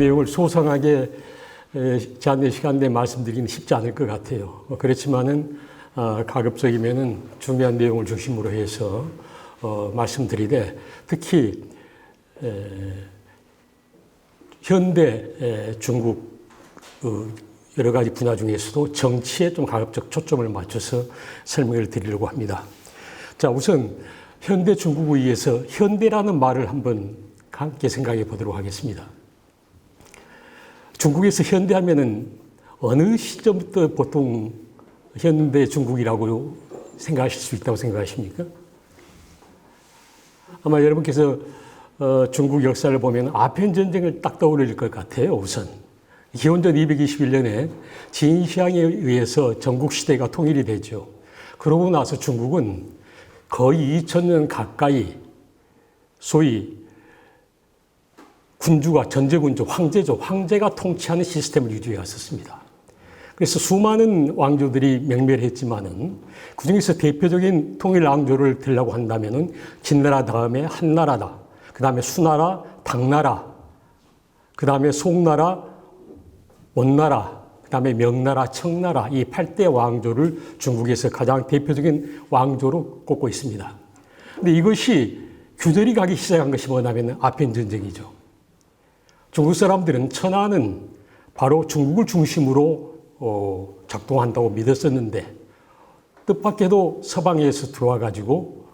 내용을 소상하게 제한된 시간 내에 말씀드리기는 쉽지 않을 것 같아요. 그렇지만은 가급적이면은 중요한 내용을 중심으로 해서 말씀드리되, 특히 현대 중국 여러 가지 분야 중에서도 정치에 좀 가급적 초점을 맞춰서 설명을 드리려고 합니다. 자, 우선 현대 중국에 의해서 현대라는 말을 한번 함께 생각해 보도록 하겠습니다. 중국에서 현대하면은 어느 시점부터 보통 현대 중국이라고 생각하실 수 있다고 생각하십니까? 아마 여러분께서 중국 역사를 보면 아편 전쟁을 딱 떠올릴 것 같아요. 우선 기원전 221년에 진시황에 의해서 전국 시대가 통일이 되죠. 그러고 나서 중국은 거의 2000년 가까이 소위 군주가 전제군주, 황제가 통치하는 시스템을 유지해 왔었습니다. 그래서 수많은 왕조들이 맹멸했지만은 그중에서 대표적인 통일 왕조를 들라고 한다면은 진나라 다음에 한나라다. 그 다음에 수나라, 당나라, 그 다음에 송나라, 원나라, 그 다음에 명나라, 청나라, 이 8대 왕조를 중국에서 가장 대표적인 왕조로 꼽고 있습니다. 근데 이것이 균열이 가기 시작한 것이 뭐냐면 아편 전쟁이죠. 중국 사람들은 천하는 바로 중국을 중심으로 작동한다고 믿었었는데, 뜻밖에도 서방에서 들어와 가지고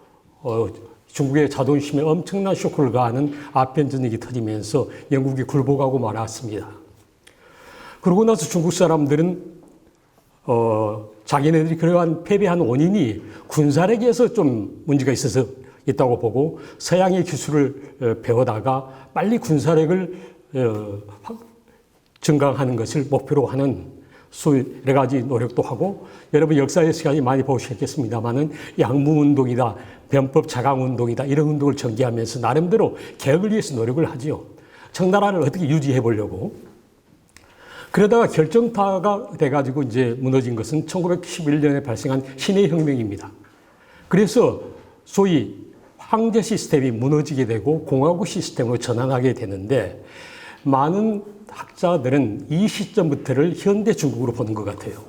중국의 자존심에 엄청난 쇼크를 가하는 아편 전쟁이 터지면서 영국이 굴복하고 말았습니다. 그러고 나서 중국 사람들은 자기네들이 그러한 패배한 원인이 군사력에서 좀 문제가 있다고 보고 서양의 기술을 배우다가 빨리 군사력을 증강하는 것을 목표로 하는 소위 여러 가지 노력도 하고, 여러분 역사의 시간이 많이 보셨겠습니다만은 양무운동이다, 변법 자강운동이다, 이런 운동을 전개하면서 나름대로 개혁을 위해서 노력을 하지요. 청나라를 어떻게 유지해 보려고. 그러다가 결정타가 돼가지고 이제 무너진 것은 1911년에 발생한 신해 혁명입니다. 그래서 소위 황제 시스템이 무너지게 되고 공화국 시스템으로 전환하게 되는데, 많은 학자들은 이 시점부터를 현대 중국으로 보는 것 같아요.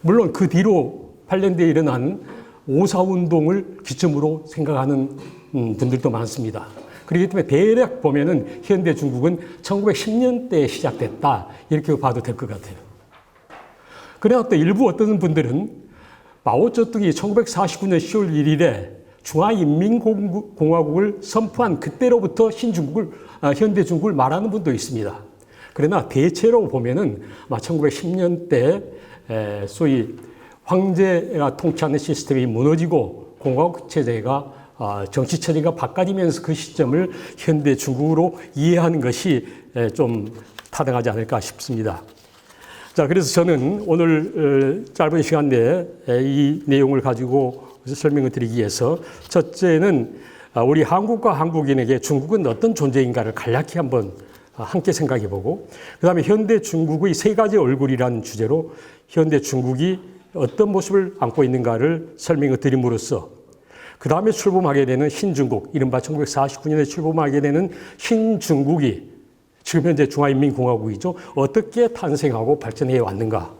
물론 그 뒤로 8년대에 일어난 오사운동을 기점으로 생각하는 분들도 많습니다. 그렇기 때문에 대략 보면은 현대 중국은 1910년대에 시작됐다, 이렇게 봐도 될 것 같아요. 그러나 또 일부 어떤 분들은 마오쩌둥이 1949년 10월 1일에 중화인민공화국을 선포한 그때로부터 현대 중국을 말하는 분도 있습니다. 그러나 대체로 보면은 1910년대 소위 황제가 통치하는 시스템이 무너지고 공화국 체제가 정치 체제가 바꿔지면서 그 시점을 현대 중국으로 이해하는 것이 좀 타당하지 않을까 싶습니다. 자, 그래서 저는 오늘 짧은 시간 내에 이 내용을 가지고 설명을 드리기 위해서, 첫째는 우리 한국과 한국인에게 중국은 어떤 존재인가를 간략히 한번 함께 생각해 보고, 그 다음에 현대 중국의 세 가지 얼굴이라는 주제로 현대 중국이 어떤 모습을 안고 있는가를 설명을 드림으로써, 그 다음에 출범하게 되는 신중국, 이른바 1949년에 출범하게 되는 신중국이 지금 현재 중화인민공화국이죠. 어떻게 탄생하고 발전해 왔는가.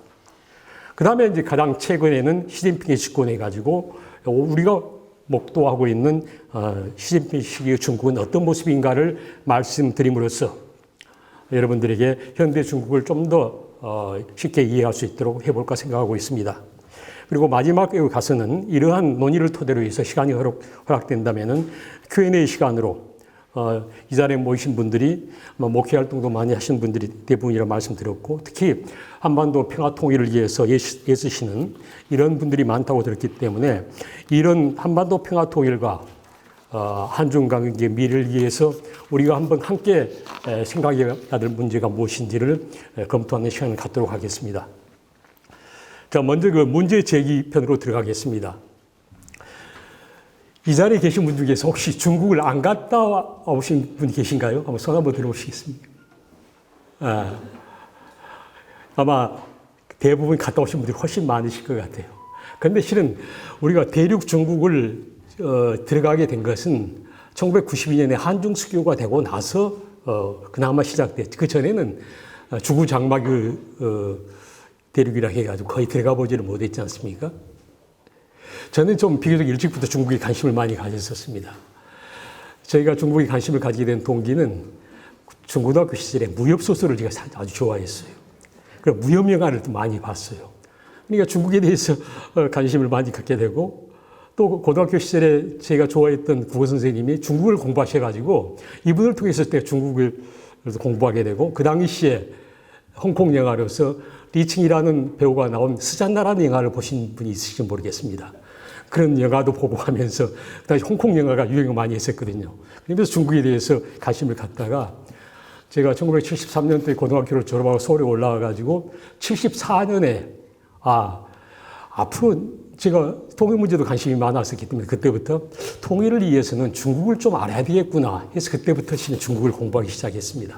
그 다음에 이제 가장 최근에는 시진핑이 집권해가지고 우리가 목도하고 있는 시진핑 시기의 중국은 어떤 모습인가를 말씀드림으로써 여러분들에게 현대 중국을 좀 더 쉽게 이해할 수 있도록 해볼까 생각하고 있습니다. 그리고 마지막에 가서는 이러한 논의를 토대로 해서 시간이 허락된다면은 Q&A 시간으로 이 자리에 모이신 분들이 목회 활동도 많이 하신 분들이 대부분이라 말씀드렸고, 특히 한반도 평화 통일을 위해서 애쓰시는 이런 분들이 많다고 들었기 때문에 이런 한반도 평화 통일과 한중 관계의 미래를 위해서 우리가 한번 함께 생각해야 될 문제가 무엇인지를 검토하는 시간을 갖도록 하겠습니다. 자, 먼저 그 문제 제기 편으로 들어가겠습니다. 이 자리에 계신 분 중에서 혹시 중국을 안 갔다 오신 분이 계신가요? 한번 손 한번 들어보시겠습니까? 아마 대부분 갔다 오신 분들이 훨씬 많으실 것 같아요. 그런데 실은 우리가 대륙 중국을 들어가게 된 것은 1992년에 한중 수교가 되고 나서 그나마 시작됐죠. 그 전에는 주구 장막 대륙이라 해가지고 거의 들어가 보지를 못했지 않습니까? 저는 좀 비교적 일찍부터 중국에 관심을 많이 가졌었습니다. 저희가 중국에 관심을 가지게 된 동기는 중고등학교 시절에 무협 소설을 제가 아주 좋아했어요. 그리고 무협 영화를 또 많이 봤어요. 그러니까 중국에 대해서 관심을 많이 갖게 되고 또 고등학교 시절에 제가 좋아했던 국어 선생님이 중국을 공부하셔가지고 이분을 통해서 제가 중국을 공부하게 되고 그 당시에 홍콩 영화로서 리칭이라는 배우가 나온 스잔나라는 영화를 보신 분이 있으실지 모르겠습니다. 그런 영화도 보고 하면서 그다음에 홍콩 영화가 유행을 많이 했었거든요. 그러면서 중국에 대해서 관심을 갖다가 제가 1973년도에 고등학교를 졸업하고 서울에 올라와 가지고 74년에 앞으로 제가 통일 문제도 관심이 많았었기 때문에 그때부터 통일을 위해서는 중국을 좀 알아야 되겠구나 해서 그때부터 중국을 공부하기 시작했습니다.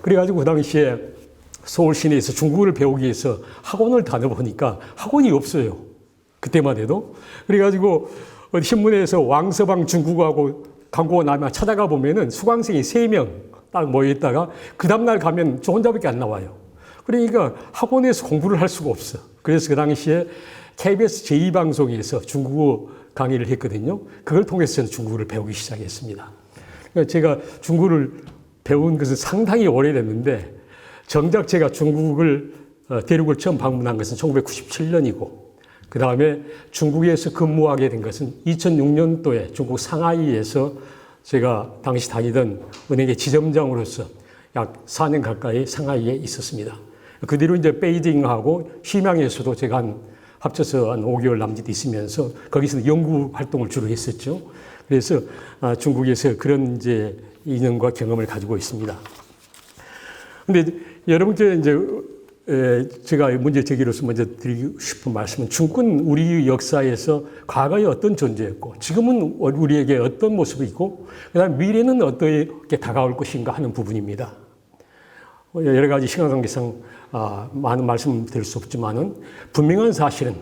그래가지고 그 당시에 서울 시내에서 중국어를 배우기 위해서 학원을 다녀보니까 학원이 없어요. 그때만 해도. 그래가지고 어디 신문에서 왕서방 중국어하고 광고가 나면 찾아가 보면은 수강생이 3명 딱 모여있다가 그 다음날 가면 저 혼자밖에 안 나와요. 그러니까 학원에서 공부를 할 수가 없어. 그래서 그 당시에 KBS 제2방송에서 중국어 강의를 했거든요. 그걸 통해서 저는 중국어를 배우기 시작했습니다. 그러니까 제가 중국어를 배운 것은 상당히 오래됐는데 정작 제가 중국을 대륙을 처음 방문한 것은 1997년이고 그 다음에 중국에서 근무하게 된 것은 2006년도에 중국 상하이에서 제가 당시 다니던 은행의 지점장으로서 약 4년 가까이 상하이에 있었습니다. 그 뒤로 이제 베이징하고 시명에서도 제가 합쳐서 한 5개월 남짓 있으면서 거기서 연구 활동을 주로 했었죠. 그래서 중국에서 그런 이제 인연과 경험을 가지고 있습니다. 근데 여러분께 이제 제가 문제 제기로서 먼저 드리고 싶은 말씀은 중국은 우리 역사에서 과거에 어떤 존재였고 지금은 우리에게 어떤 모습이 있고 그다음에 미래는 어떻게 다가올 것인가 하는 부분입니다. 여러 가지 시간 관계상 많은 말씀 드릴 수 없지만은 분명한 사실은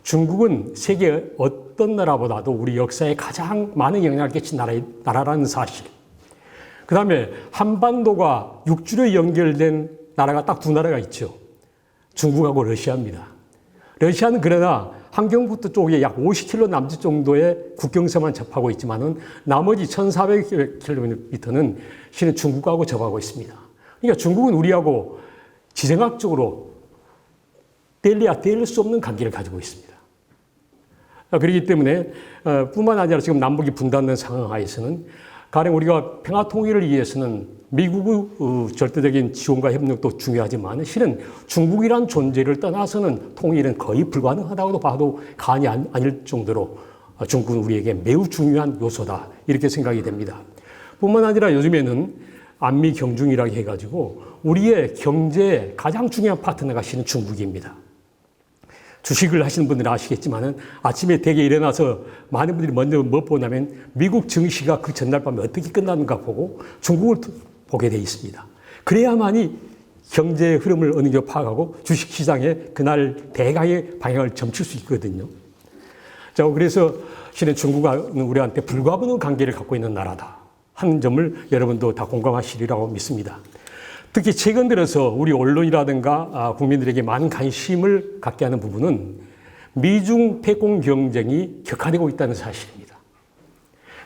중국은 세계 어떤 나라보다도 우리 역사에 가장 많은 영향을 끼친 나라라는 사실. 그 다음에 한반도가 육지로 연결된 나라가 딱 2나라가 있죠. 중국하고 러시아입니다. 러시아는 그러나 함경북도 쪽에 약 50km 남짓 정도의 국경선만 접하고 있지만은 나머지 1,400km는 실은 중국하고 접하고 있습니다. 그러니까 중국은 우리하고 지정학적으로 뗄래야 뗄 수 없는 관계를 가지고 있습니다. 그렇기 때문에 뿐만 아니라 지금 남북이 분단된 상황 하에서는 가령 우리가 평화 통일을 위해서는 미국의 절대적인 지원과 협력도 중요하지만 실은 중국이란 존재를 떠나서는 통일은 거의 불가능하다고 봐도 과언이 아닐 정도로 중국은 우리에게 매우 중요한 요소다 이렇게 생각이 됩니다. 뿐만 아니라 요즘에는 안미 경중이라고 해가지고 우리의 경제의 가장 중요한 파트너가 실은 중국입니다. 주식을 하시는 분들은 아시겠지만은 아침에 대개 일어나서 많은 분들이 먼저 뭐 보냐면 미국 증시가 그 전날 밤에 어떻게 끝나는가 보고 중국을 보게 돼 있습니다. 그래야만이 경제의 흐름을 어느 정도 파악하고 주식 시장에 그날 대강의 방향을 점칠 수 있거든요. 자, 그래서 실은 중국은 우리한테 불가분한 관계를 갖고 있는 나라다 하는 점을 여러분도 다 공감하시리라고 믿습니다. 특히 최근 들어서 우리 언론이라든가 국민들에게 많은 관심을 갖게 하는 부분은 미중 패권 경쟁이 격화되고 있다는 사실입니다.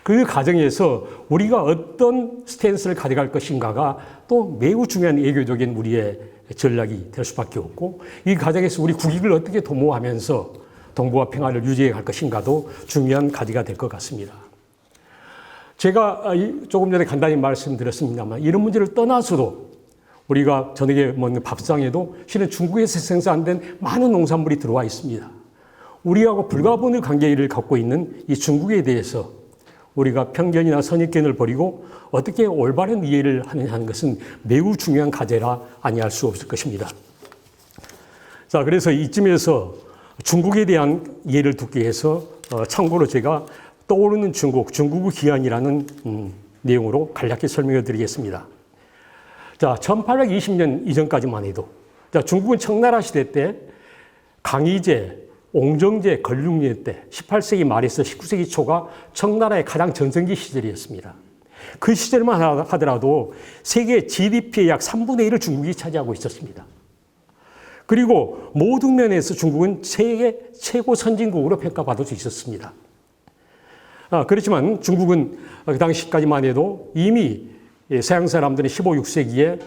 그 과정에서 우리가 어떤 스탠스를 가져갈 것인가가 또 매우 중요한 외교적인 우리의 전략이 될 수밖에 없고 이 과정에서 우리 국익을 어떻게 도모하면서 동북아 평화를 유지해 갈 것인가도 중요한 과제가 될 것 같습니다. 제가 조금 전에 간단히 말씀드렸습니다만 이런 문제를 떠나서도 우리가 저녁에 먹는 밥상에도 실은 중국에서 생산된 많은 농산물이 들어와 있습니다. 우리하고 불가분의 관계를 갖고 있는 이 중국에 대해서 우리가 편견이나 선입견을 버리고 어떻게 올바른 이해를 하느냐 하는 것은 매우 중요한 과제라 아니할 수 없을 것입니다. 자, 그래서 이쯤에서 중국에 대한 이해를 돕기 위해서 참고로 제가 떠오르는 중국의 기한이라는 내용으로 간략히 설명을 드리겠습니다. 자, 1820년 이전까지만 해도 자, 중국은 청나라 시대 때 강희제, 옹정제, 걸륭년 때 18세기 말에서 19세기 초가 청나라의 가장 전성기 시절이었습니다. 그 시절만 하더라도 세계 GDP의 약 3분의 1을 중국이 차지하고 있었습니다. 그리고 모든 면에서 중국은 세계 최고 선진국으로 평가받을 수 있었습니다. 그렇지만 중국은 그 당시까지만 해도 이미 서양 사람들은 15, 6세기에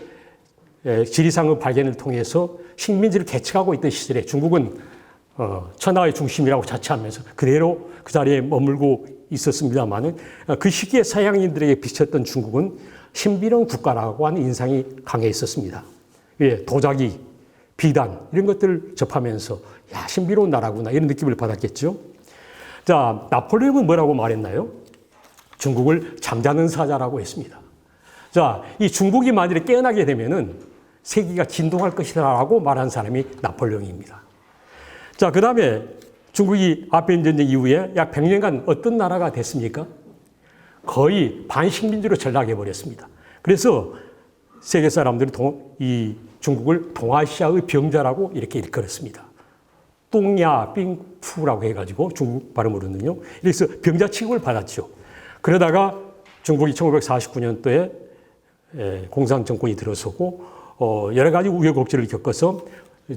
지리산업 발견을 통해서 식민지를 개척하고 있던 시절에 중국은 천하의 중심이라고 자처하면서 그대로 그 자리에 머물고 있었습니다만 그 시기에 서양인들에게 비쳤던 중국은 신비로운 국가라고 하는 인상이 강해 있었습니다. 예, 도자기, 비단 이런 것들을 접하면서 야, 신비로운 나라구나 이런 느낌을 받았겠죠. 자, 나폴레옹은 뭐라고 말했나요? 중국을 잠자는 사자라고 했습니다. 자, 이 중국이 만일에 깨어나게 되면은 세계가 진동할 것이라고 말한 사람이 나폴레옹입니다. 자, 그 다음에 중국이 아편 전쟁 이후에 약 100년간 어떤 나라가 됐습니까? 거의 반식민지로 전락해버렸습니다. 그래서 세계 사람들은 이 중국을 동아시아의 병자라고 이렇게 일컬었습니다. 뚱야 삥푸라고 해가지고 중국 발음으로는요. 그래서 병자 취급을 받았죠. 그러다가 중국이 1949년도에 공산 정권이 들어서고 여러 가지 우여곡절을 겪어서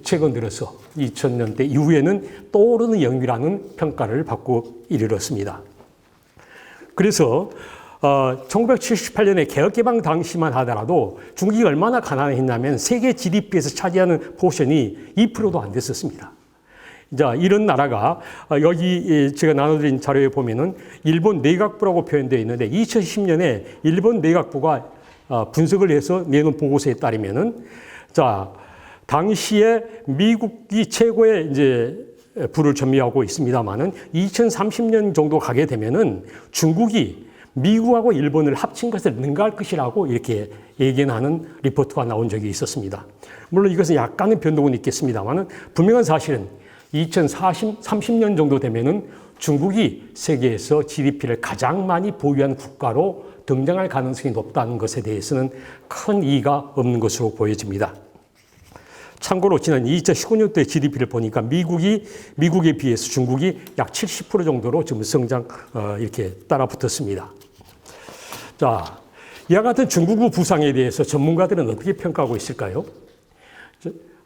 최근 들어서 2000년대 이후에는 떠오르는 영미라는 평가를 받고 이르렀습니다. 그래서 1978년에 개혁개방 당시만 하더라도 중국이 얼마나 가난했냐면 세계 GDP에서 차지하는 포션이 2%도 안 됐었습니다. 자, 이런 나라가 여기 제가 나눠드린 자료에 보면은 일본 내각부라고 표현되어 있는데 2010년에 일본 내각부가 분석을 해서 내놓은 보고서에 따르면은 자, 당시에 미국이 최고의 이제 부를 점유하고 있습니다만은 2030년 정도 가게 되면은 중국이 미국하고 일본을 합친 것을 능가할 것이라고 이렇게 예견하는 리포트가 나온 적이 있었습니다. 물론 이것은 약간의 변동은 있겠습니다만은 분명한 사실은 2030년 정도 되면은 중국이 세계에서 GDP를 가장 많이 보유한 국가로 등장할 가능성이 높다는 것에 대해서는 큰 이의가 없는 것으로 보여집니다. 참고로 지난 2019년도의 GDP를 보니까 미국에 비해서 중국이 약 70% 정도로 지금 성장 이렇게 따라 붙었습니다. 자, 이와 같은 중국의 부상에 대해서 전문가들은 어떻게 평가하고 있을까요?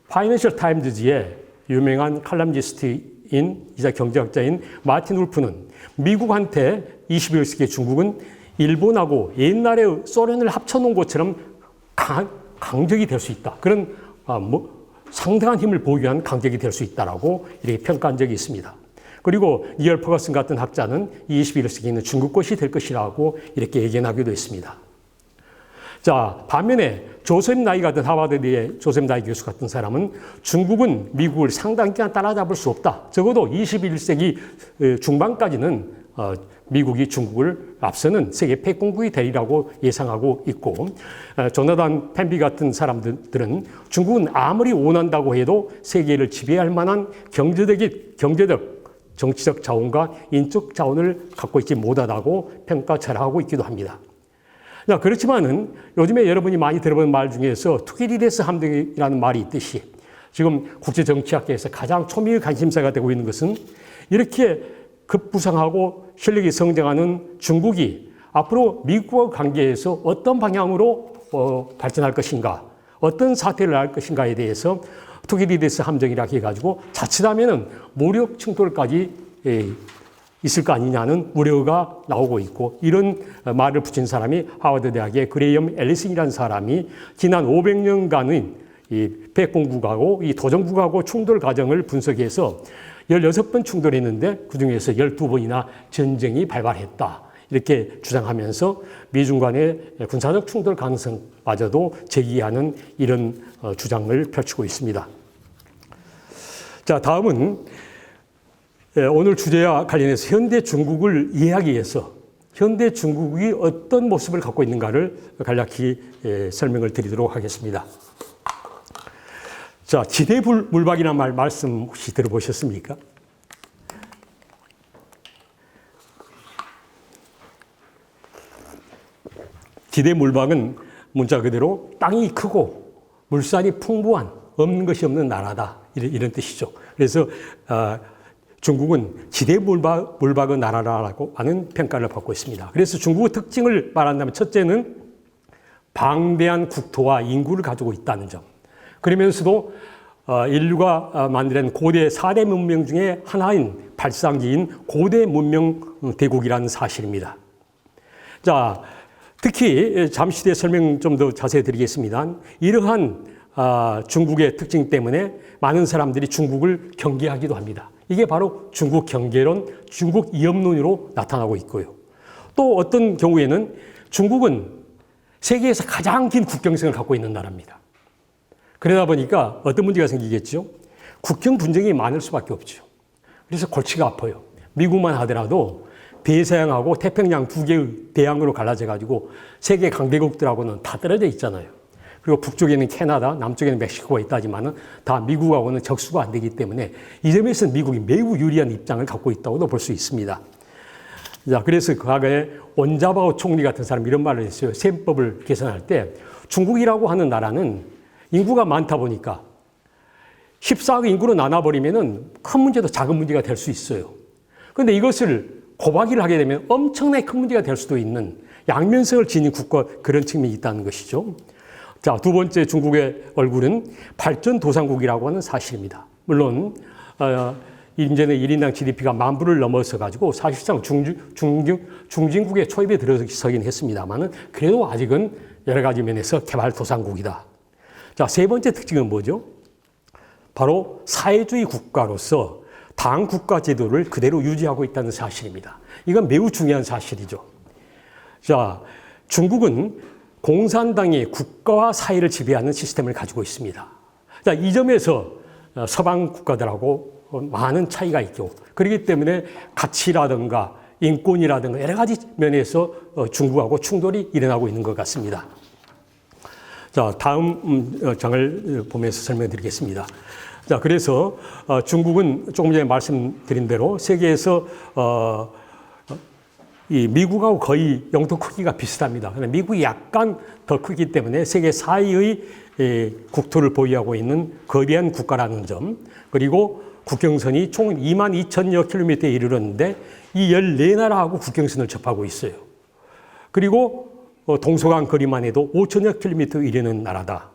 파이낸셜 타임즈지의 유명한 칼럼니스트인 이자 경제학자인 마틴 울프는 미국한테 21세기 중국은 일본하고 옛날에 소련을 합쳐놓은 것처럼 강적이 될 수 있다. 그런 상당한 힘을 보유한 강적이 될 수 있다라고 이렇게 평가한 적이 있습니다. 그리고 니얼 퍼거슨 같은 학자는 21세기는 중국 것이 될 것이라고 이렇게 예견하기도 했습니다. 자, 반면에 조셉 나이 같은 하버드대의 조셉 나이 교수 같은 사람은 중국은 미국을 상당 기간 따라잡을 수 없다. 적어도 21세기 중반까지는 미국이 중국을 앞서는 세계 패권국이 되리라고 예상하고 있고 조나단 펜비 같은 사람들은 중국은 아무리 원한다고 해도 세계를 지배할 만한 경제적, 정치적 자원과 인적 자원을 갖고 있지 못하다고 평가절하하고 있기도 합니다. 그렇지만은 요즘에 여러분이 많이 들어본 말 중에서 투기리데스 함정이라는 말이 있듯이 지금 국제정치학계에서 가장 초미의 관심사가 되고 있는 것은 이렇게 급부상하고 실력이 성장하는 중국이 앞으로 미국과 관계에서 어떤 방향으로 발전할 것인가, 어떤 사태를 할 것인가에 대해서 투기리데스 함정이라고 해가지고 자칫하면은 무력 충돌까지 있을 거 아니냐는 우려가 나오고 있고 이런 말을 붙인 사람이 하버드 대학의 그레이엄 앨리슨이라는 사람이 지난 500년간의 이 패권국하고 이 도전국하고 충돌 과정을 분석해서 16번 충돌했는데 그중에서 12번이나 전쟁이 발발했다. 이렇게 주장하면서 미중 간의 군사적 충돌 가능성마저도 제기하는 이런 주장을 펼치고 있습니다. 자, 다음은 오늘 주제와 관련해서 현대 중국을 이해하기 위해서 현대 중국이 어떤 모습을 갖고 있는가를 간략히 설명을 드리도록 하겠습니다. 자, 지대물박이라는 말씀 혹시 들어보셨습니까? 지대물박은 문자 그대로 땅이 크고 물산이 풍부한 없는 것이 없는 나라다. 이런 뜻이죠. 그래서 중국은 지대물박의 나라라고 하는 평가를 받고 있습니다. 그래서 중국의 특징을 말한다면 첫째는 방대한 국토와 인구를 가지고 있다는 점. 그러면서도 인류가 만들어낸 고대 4대 문명 중에 하나인 발상지인 고대 문명 대국이라는 사실입니다. 자, 특히 잠시 뒤에 설명 좀 더 자세히 드리겠습니다. 이러한 중국의 특징 때문에 많은 사람들이 중국을 경계하기도 합니다. 이게 바로 중국 경계론, 중국 이념론으로 나타나고 있고요. 또 어떤 경우에는 중국은 세계에서 가장 긴 국경선을 갖고 있는 나라입니다. 그러다 보니까 어떤 문제가 생기겠죠? 국경 분쟁이 많을 수밖에 없죠. 그래서 골치가 아파요. 미국만 하더라도 대서양하고 태평양 두 개의 대양으로 갈라져 가지고 세계 강대국들하고는 다 떨어져 있잖아요. 그리고 북쪽에는 캐나다, 남쪽에는 멕시코가 있다지만은 다 미국하고는 적수가 안 되기 때문에 이 점에서는 미국이 매우 유리한 입장을 갖고 있다고도 볼 수 있습니다. 자, 그래서 과거에 원자바오 총리 같은 사람이 이런 말을 했어요. 셈법을 계산할 때 중국이라고 하는 나라는 인구가 많다 보니까 14억 인구로 나눠버리면은 큰 문제도 작은 문제가 될 수 있어요. 그런데 이것을 고박이를 하게 되면 엄청나게 큰 문제가 될 수도 있는 양면성을 지닌 국가 그런 측면이 있다는 것이죠. 자, 두 번째 중국의 얼굴은 발전도상국이라고 하는 사실입니다. 물론 이제는 1인당 GDP가 10,000불을 넘어서 가지고 사실상 중진국의 초입에 들어서긴 했습니다만은 그래도 아직은 여러 가지 면에서 개발도상국이다. 자, 세 번째 특징은 뭐죠? 바로 사회주의 국가로서 당 국가 제도를 그대로 유지하고 있다는 사실입니다. 이건 매우 중요한 사실이죠. 자, 중국은 공산당이 국가와 사회를 지배하는 시스템을 가지고 있습니다. 자, 이 점에서 서방 국가들하고 많은 차이가 있죠. 그렇기 때문에 가치라든가 인권이라든가 여러 가지 면에서 중국하고 충돌이 일어나고 있는 것 같습니다. 자, 다음 장을 보면서 설명드리겠습니다. 자, 그래서 중국은 조금 전에 말씀드린 대로 세계에서 이 미국하고 거의 영토 크기가 비슷합니다. 그런데 미국이 약간 더 크기 때문에 세계 4위의 국토를 보유하고 있는 거대한 국가라는 점, 그리고 국경선이 총 22,000여 킬로미터에 이르렀는데 이 14나라하고 국경선을 접하고 있어요. 그리고 동서강 거리만 해도 5,000여 킬로미터 이르는 나라다.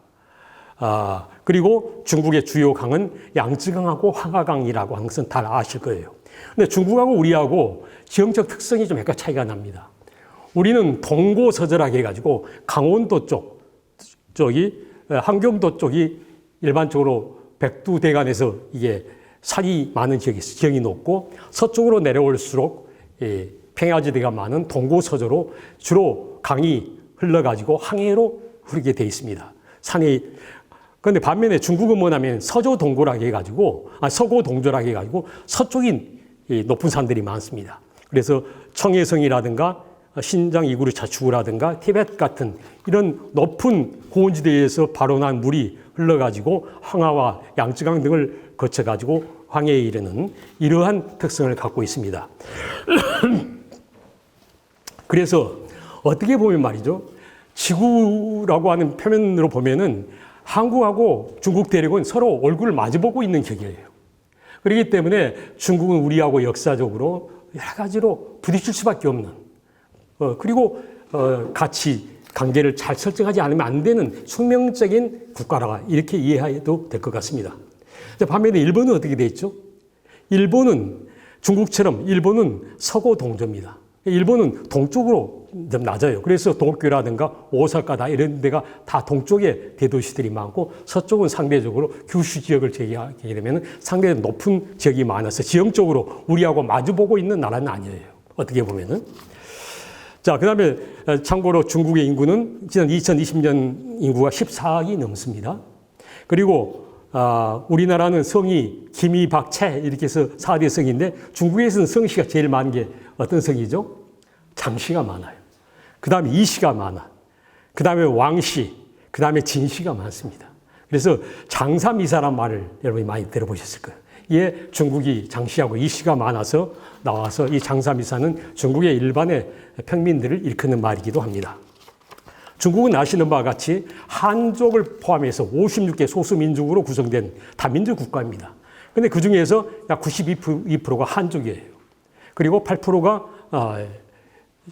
그리고 중국의 주요 강은 양쯔강하고 황하강이라고 하는 것은 다 아실 거예요. 근데 중국하고 우리하고 지형적 특성이 좀 약간 차이가 납니다. 우리는 동고서절하게 해가지고 강원도 쪽이 함경도 쪽이 일반적으로 백두대간에서 이게 산이 많은 지형이 높고 서쪽으로 내려올수록 평야지대가 많은 동고서저로 주로 강이 흘러가지고 항해로 흐르게 돼 있습니다. 그런데 반면에 중국은 뭐냐면 서조동고라고 해가지고, 서고동조라고 해가지고 서쪽인 높은 산들이 많습니다. 그래서 청해성이라든가 신장 이구르 자추구라든가 티베트 같은 이런 높은 고원지대에서 발원한 물이 흘러가지고 황하와 양쯔강 등을 거쳐가지고 황해에 이르는 이러한 특성을 갖고 있습니다. 그래서 어떻게 보면 말이죠. 지구라고 하는 표면으로 보면은 한국하고 중국 대륙은 서로 얼굴을 마주보고 있는 격이에요. 그렇기 때문에 중국은 우리하고 역사적으로 여러 가지로 부딪힐 수밖에 없는, 그리고 같이 관계를 잘 설정하지 않으면 안 되는 숙명적인 국가라 이렇게 이해해도 될 것 같습니다. 반면에 일본은 어떻게 돼 있죠? 일본은 중국처럼 일본은 서고 동조입니다. 일본은 동쪽으로 좀 낮아요. 그래서 도쿄라든가 오사카다 이런 데가 다 동쪽에 대도시들이 많고 서쪽은 상대적으로 규슈 지역을 제기하게 되면 상대적으로 높은 지역이 많아서 지형적으로 우리하고 마주보고 있는 나라는 아니에요. 어떻게 보면은. 자, 그 다음에 참고로 중국의 인구는 지난 2020년 인구가 14억이 넘습니다. 그리고 우리나라는 성이 김이, 박, 채 이렇게 해서 4대 성인데 중국에서는 성씨가 제일 많은 게 어떤 성이죠? 장씨가 많아요. 그 다음에 이씨가 많아. 그 다음에 왕씨, 그 다음에 진씨가 많습니다. 그래서 장삼이사란 말을 여러분이 많이 들어보셨을 거예요. 이에 중국이 장씨하고 이씨가 많아서 나와서 이 장삼이사는 중국의 일반의 평민들을 일컫는 말이기도 합니다. 중국은 아시는 바와 같이 한족을 포함해서 56개 소수민족으로 구성된 다민족 국가입니다. 근데 그 중에서 약 92%가 한족이에요. 그리고 8%가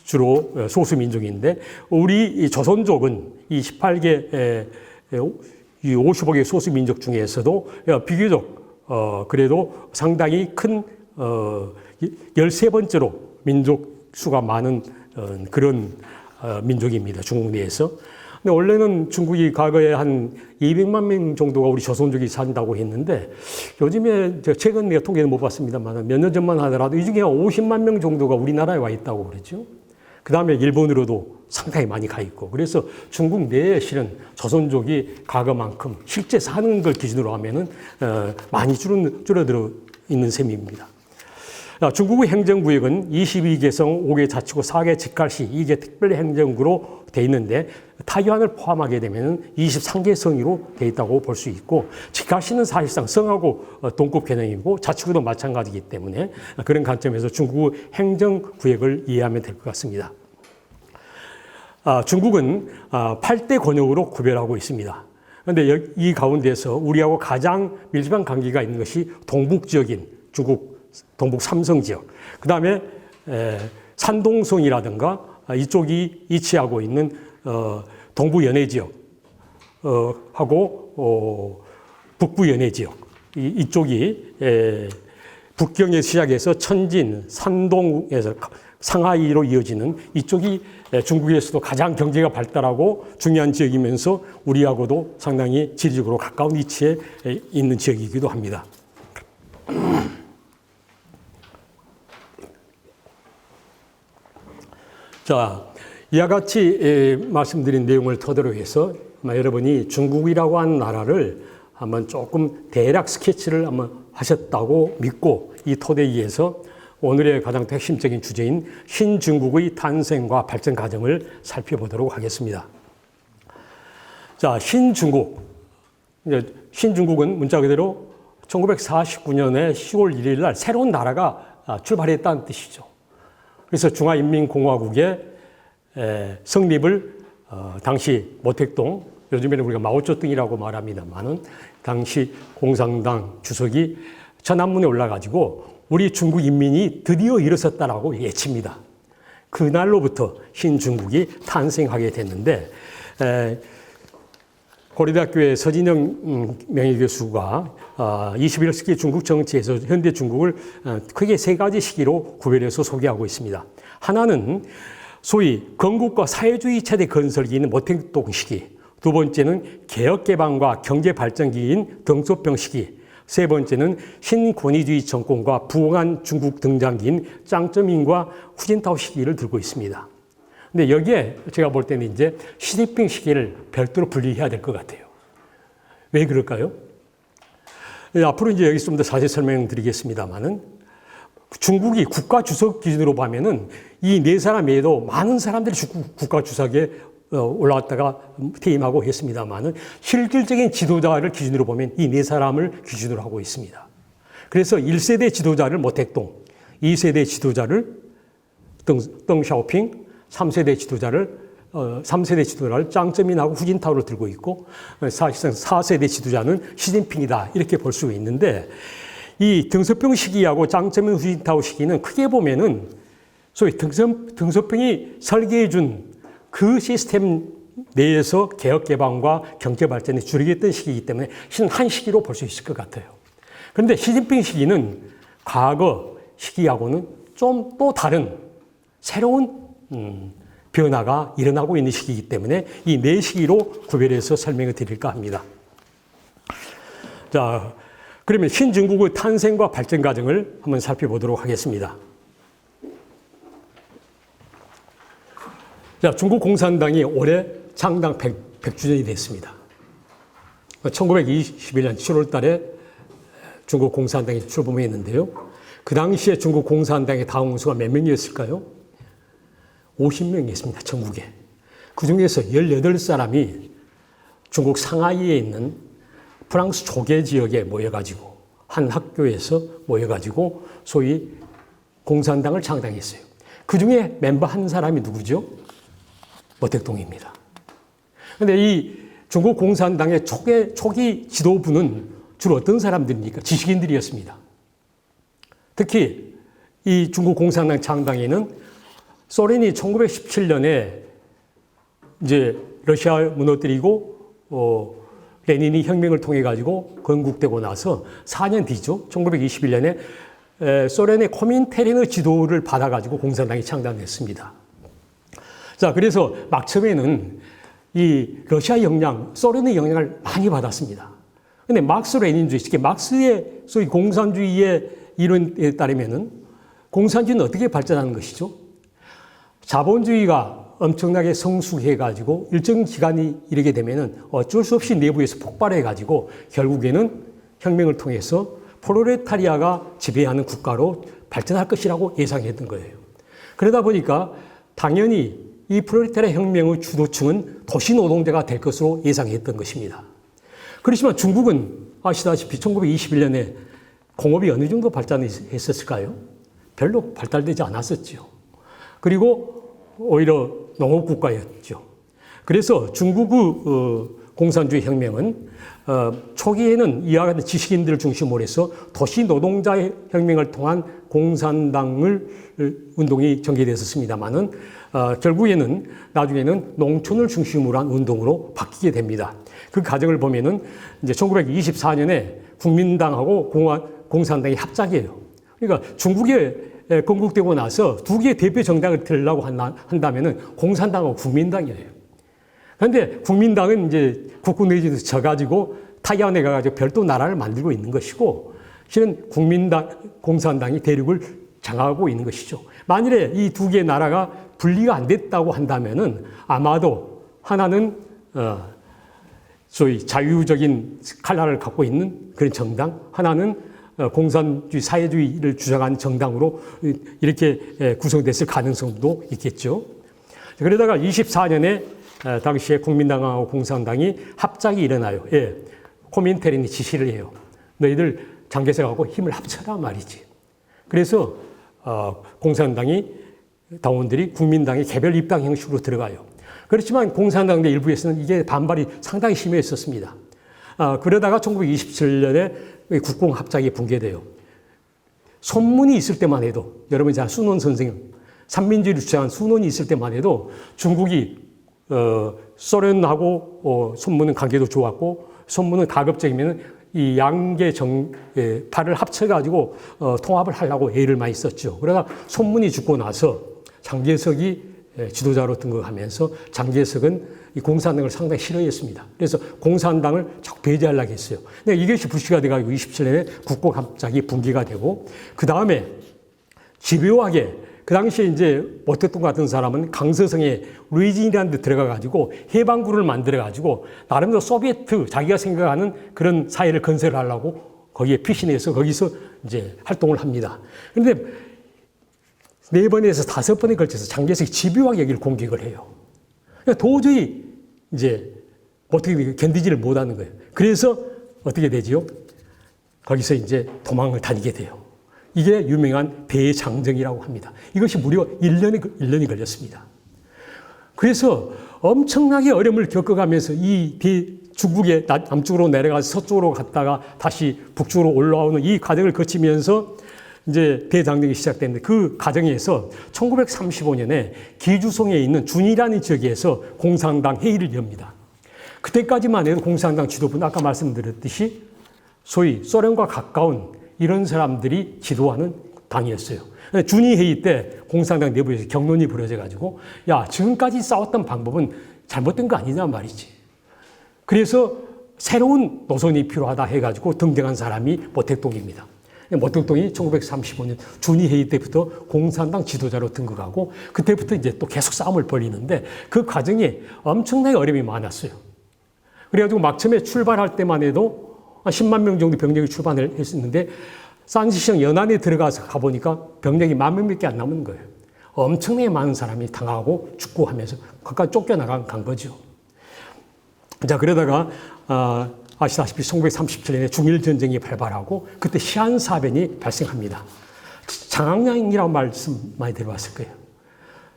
주로 소수민족인데, 우리 조선족은 이 18개, 이 55개 소수민족 중에서도 비교적 그래도 상당히 큰 13번째로 민족 수가 많은 그런 민족입니다. 중국 내에서. 근데 원래는 중국이 과거에 한 200만 명 정도가 우리 조선족이 산다고 했는데, 요즘에 최근 내가 통계는 못 봤습니다만 몇 년 전만 하더라도 이 중에 50만 명 정도가 우리나라에 와 있다고 그러죠. 그 다음에 일본으로도 상당히 많이 가 있고, 그래서 중국 내에 실은 조선족이 과거만큼 실제 사는 걸 기준으로 하면은 많이 줄어들어 있는 셈입니다. 중국의 행정구역은 22개성, 5개 자치구, 4개 직갈시, 2개 특별행정구로 돼 있는데, 타이완을 포함하게 되면 23개 성으로 돼 있다고 볼 수 있고, 직갈시는 사실상 성하고 동급 개념이고 자치구도 마찬가지이기 때문에 그런 관점에서 중국 행정구역을 이해하면 될 것 같습니다. 중국은 8대 권역으로 구별하고 있습니다. 그런데 이 가운데서 우리하고 가장 밀접한 관계가 있는 것이 동북 지역인 중국 동북 삼성 지역, 그 다음에 산동성이라든가 이쪽이 위치하고 있는 동부 연해 지역 하고 북부 연해 지역, 이쪽이 북경에 시작해서 천진, 산동에서 상하이로 이어지는 이쪽이 중국에서도 가장 경제가 발달하고 중요한 지역이면서 우리하고도 상당히 지리적으로 가까운 위치에 있는 지역이기도 합니다. 자, 이와 같이 말씀드린 내용을 토대로 해서 여러분이 중국이라고 하는 나라를 한번 조금 대략 스케치를 한번 하셨다고 믿고, 이 토대에 의해서 오늘의 가장 핵심적인 주제인 신중국의 탄생과 발전 과정을 살펴보도록 하겠습니다. 자, 신중국. 신중국은 문자 그대로 1949년에 10월 1일 날 새로운 나라가 출발했다는 뜻이죠. 그래서 중화인민공화국의 성립을 당시 모택동, 요즘에는 우리가 마오쩌둥이라고 말합니다만은, 당시 공산당 주석이 천안문에 올라가지고 우리 중국 인민이 드디어 일어섰다라고 외칩니다. 그날로부터 신중국이 탄생하게 됐는데, 고려대학교의 서진영 명예교수가 21세기 중국 정치에서 현대 중국을 크게 세 가지 시기로 구별해서 소개하고 있습니다. 하나는 소위 건국과 사회주의 체제 건설기인 모택동 시기, 두 번째는 개혁개방과 경제발전기인 덩소병 시기, 세 번째는 신권위주의 정권과 부흥한 중국 등장기인 짱쩌민과 후진타오 시기를 들고 있습니다. 근데 여기에 제가 볼 때는 이제 시진핑 시기를 별도로 분리해야 될 것 같아요. 왜 그럴까요? 앞으로 이제 여기서 좀 더 자세히 설명드리겠습니다만은, 중국이 국가 주석 기준으로 보면은 이 네 사람 외에도 많은 사람들이 국가 주석에 올라왔다가 퇴임하고 했습니다만은, 실질적인 지도자를 기준으로 보면 이 네 사람을 기준으로 하고 있습니다. 그래서 1세대 지도자를 모택동, 2세대 지도자를 덩샤오핑, 3세대 지도자를 짱쩌민하고 후진타오를 들고 있고, 사실상 4세대 지도자는 시진핑이다, 이렇게 볼 수 있는데, 이 덩소병 시기하고 짱쩌민 후진타오 시기는 크게 보면은 소위 덩소병이 설계해 준 그 시스템 내에서 개혁 개방과 경제 발전에 주력했던 시기이기 때문에 한 시기로 볼 수 있을 것 같아요. 그런데 시진핑 시기는 과거 시기하고는 좀 또 다른 새로운 변화가 일어나고 있는 시기이기 때문에 이 네 시기로 구별해서 설명을 드릴까 합니다. 자, 그러면 신중국의 탄생과 발전 과정을 한번 살펴보도록 하겠습니다. 자, 중국 공산당이 올해 창당 100주년이 됐습니다. 1921년 7월 달에 중국 공산당이 출범했는데요. 그 당시에 중국 공산당의 당원수가 몇 명이었을까요? 50명이었습니다, 전국에. 그 중에서 18사람이 중국 상하이에 있는 프랑스 조개 지역에 모여가지고, 한 학교에서 모여가지고 소위 공산당을 창당했어요. 그 중에 멤버 한 사람이 누구죠? 모택동입니다. 그런데 이 중국 공산당의 초기 지도부는 주로 어떤 사람들입니까? 지식인들이었습니다. 특히 이 중국 공산당 창당에는 소련이 1917년에 이제 러시아를 무너뜨리고 레닌이 혁명을 통해 가지고 건국되고 나서 4년 뒤죠. 1921년에 소련의 코민테린의 지도를 받아 가지고 공산당이 창당했습니다. 자, 그래서 막 처음에는 이 러시아 영향, 소련의 영향을 많이 받았습니다. 근데 막스 레닌주의, 특히 막스의 소위 공산주의의 이론에 따르면은 공산주의는 어떻게 발전하는 것이죠? 자본주의가 엄청나게 성숙해가지고 일정 기간이 이르게 되면은 어쩔 수 없이 내부에서 폭발해가지고 결국에는 혁명을 통해서 프롤레타리아가 지배하는 국가로 발전할 것이라고 예상했던 거예요. 그러다 보니까 당연히 이 프롤레타리아 혁명의 주도층은 도시 노동자가 될 것으로 예상했던 것입니다. 그렇지만 중국은 아시다시피 1921년에 공업이 어느 정도 발전했었을까요? 별로 발달되지 않았었죠. 그리고 오히려 농업국가였죠. 그래서 중국의 공산주의 혁명은 초기에는 이와 같은 지식인들을 중심으로 해서 도시 노동자의 혁명을 통한 공산당을 운동이 전개됐었습니다만은 결국에는 나중에는 농촌을 중심으로 한 운동으로 바뀌게 됩니다. 그 과정을 보면은 이제 1924년에 국민당하고 공산당이 합작이에요. 그러니까 중국에 건국되고 나서 두 개의 대표 정당을 들으려고 한다면은 공산당하고 국민당이에요. 그런데 국민당은 이제 국군 내지에서 져가지고 타이완에 가가지고 별도 나라를 만들고 있는 것이고, 실은 공산당이 대륙을 장악하고 있는 것이죠. 만일에 이 두 개의 나라가 분리가 안 됐다고 한다면은 아마도 하나는 소위 자유적인 칼날을 갖고 있는 그런 정당, 하나는 공산주의, 사회주의를 주장하는 정당으로 이렇게 구성됐을 가능성도 있겠죠. 그러다가 24년에 당시에 국민당하고 공산당이 합작이 일어나요. 예, 코민테린이 지시를 해요. 너희들 장개석하고 힘을 합쳐라 말이지. 그래서 공산당이 당원들이 국민당의 개별 입당 형식으로 들어가요. 그렇지만 공산당 내 일부에서는 이게 반발이 상당히 심했었습니다. 그러다가 1927년에 국공 합작이 붕괴돼요. 손문이 있을 때만 해도, 여러분이 잘 수논 선생님, 삼민주의를 주장한 수논이 있을 때만 해도 중국이 소련하고 손문은 관계도 좋았고, 손문은 가급적이면 이 양계 팔을 합쳐가지고 통합을 하려고 애를 많이 썼죠. 그러다 손문이 죽고 나서 장개석이 지도자로 등극하면서 장개석은 이 공산당을 상당히 싫어했습니다. 그래서 공산당을 자꾸 배제하려고 했어요. 근데 이것이 불씨가 돼가지고 27년에 국공 합작이 붕괴가 되고, 그 다음에 집요하게 그 당시에 이제 모택동 같은 사람은 강서성에 루이진이라는 데 들어가가지고 해방구를 만들어가지고 나름대로 소비에트, 자기가 생각하는 그런 사회를 건설하려고 거기에 피신해서 거기서 이제 활동을 합니다. 그런데 4번에서 5번에 걸쳐서 장개석이 집요하게 여기를 공격을 해요. 그러니까 도저히 이제 어떻게 견디지를 못하는 거예요. 그래서 어떻게 되지요? 거기서 이제 도망을 다니게 돼요. 이게 유명한 대장정이라고 합니다. 이것이 무려 1년이 걸렸습니다. 그래서 엄청나게 어려움을 겪어가면서 중국의 남쪽으로 내려가서 서쪽으로 갔다가 다시 북쪽으로 올라오는 이 과정을 거치면서 이제 대장정이 시작됐는데, 그 과정에서 1935년에 기주성에 있는 준이라는 지역에서 공산당 회의를 엽니다. 그때까지만 해도 공산당 지도부는 아까 말씀드렸듯이 소위 소련과 가까운 이런 사람들이 지도하는 당이었어요. 준이 회의 때 공산당 내부에서 격론이 벌어져가지고, 야, 지금까지 싸웠던 방법은 잘못된 거 아니냐 말이지. 그래서 새로운 노선이 필요하다 해가지고 등장한 사람이 모택동입니다. 모택동이 1935년 준이 회의 때부터 공산당 지도자로 등극하고, 그때부터 이제 또 계속 싸움을 벌이는데 그 과정에 엄청나게 어려움이 많았어요. 그래가지고 막 처음에 출발할 때만 해도 10만 명 정도 병력이 출발을 했었는데, 산시성 연안에 들어가서 가보니까 병력이 1만 명밖에 안 남은 거예요. 엄청나게 많은 사람이 당하고 죽고 하면서 가까이 쫓겨나간 거죠. 자, 그러다가 아시다시피 1937년에 중일전쟁이 발발하고 그때 시한사변이 발생합니다. 장학량이라고 말씀 많이 들어봤을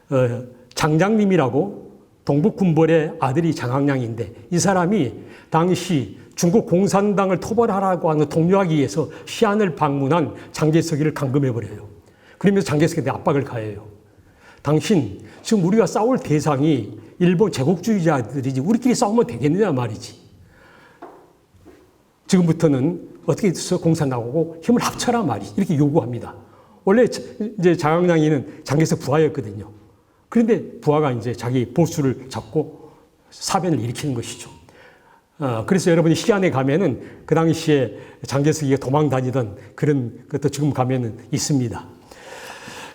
거예요. 장장님이라고 동북군벌의 아들이 장학량인데, 이 사람이 당시 중국 공산당을 토벌하라고 하는 독려하기 위해서 시안을 방문한 장개석이를 감금해버려요. 그러면서 장개석한테 압박을 가해요. 당신, 지금 우리가 싸울 대상이 일본 제국주의자들이지 우리끼리 싸우면 되겠느냐 말이지. 지금부터는 어떻게 해서 공산당하고 힘을 합쳐라 말이지. 이렇게 요구합니다. 원래 이제 장학량이는 장개석 부하였거든요. 그런데 부하가 이제 자기 보수를 잡고 사변을 일으키는 것이죠. 그래서 여러분이 시안에 가면은 그 당시에 장개석이가 도망 다니던 그런 것도 지금 가면은 있습니다.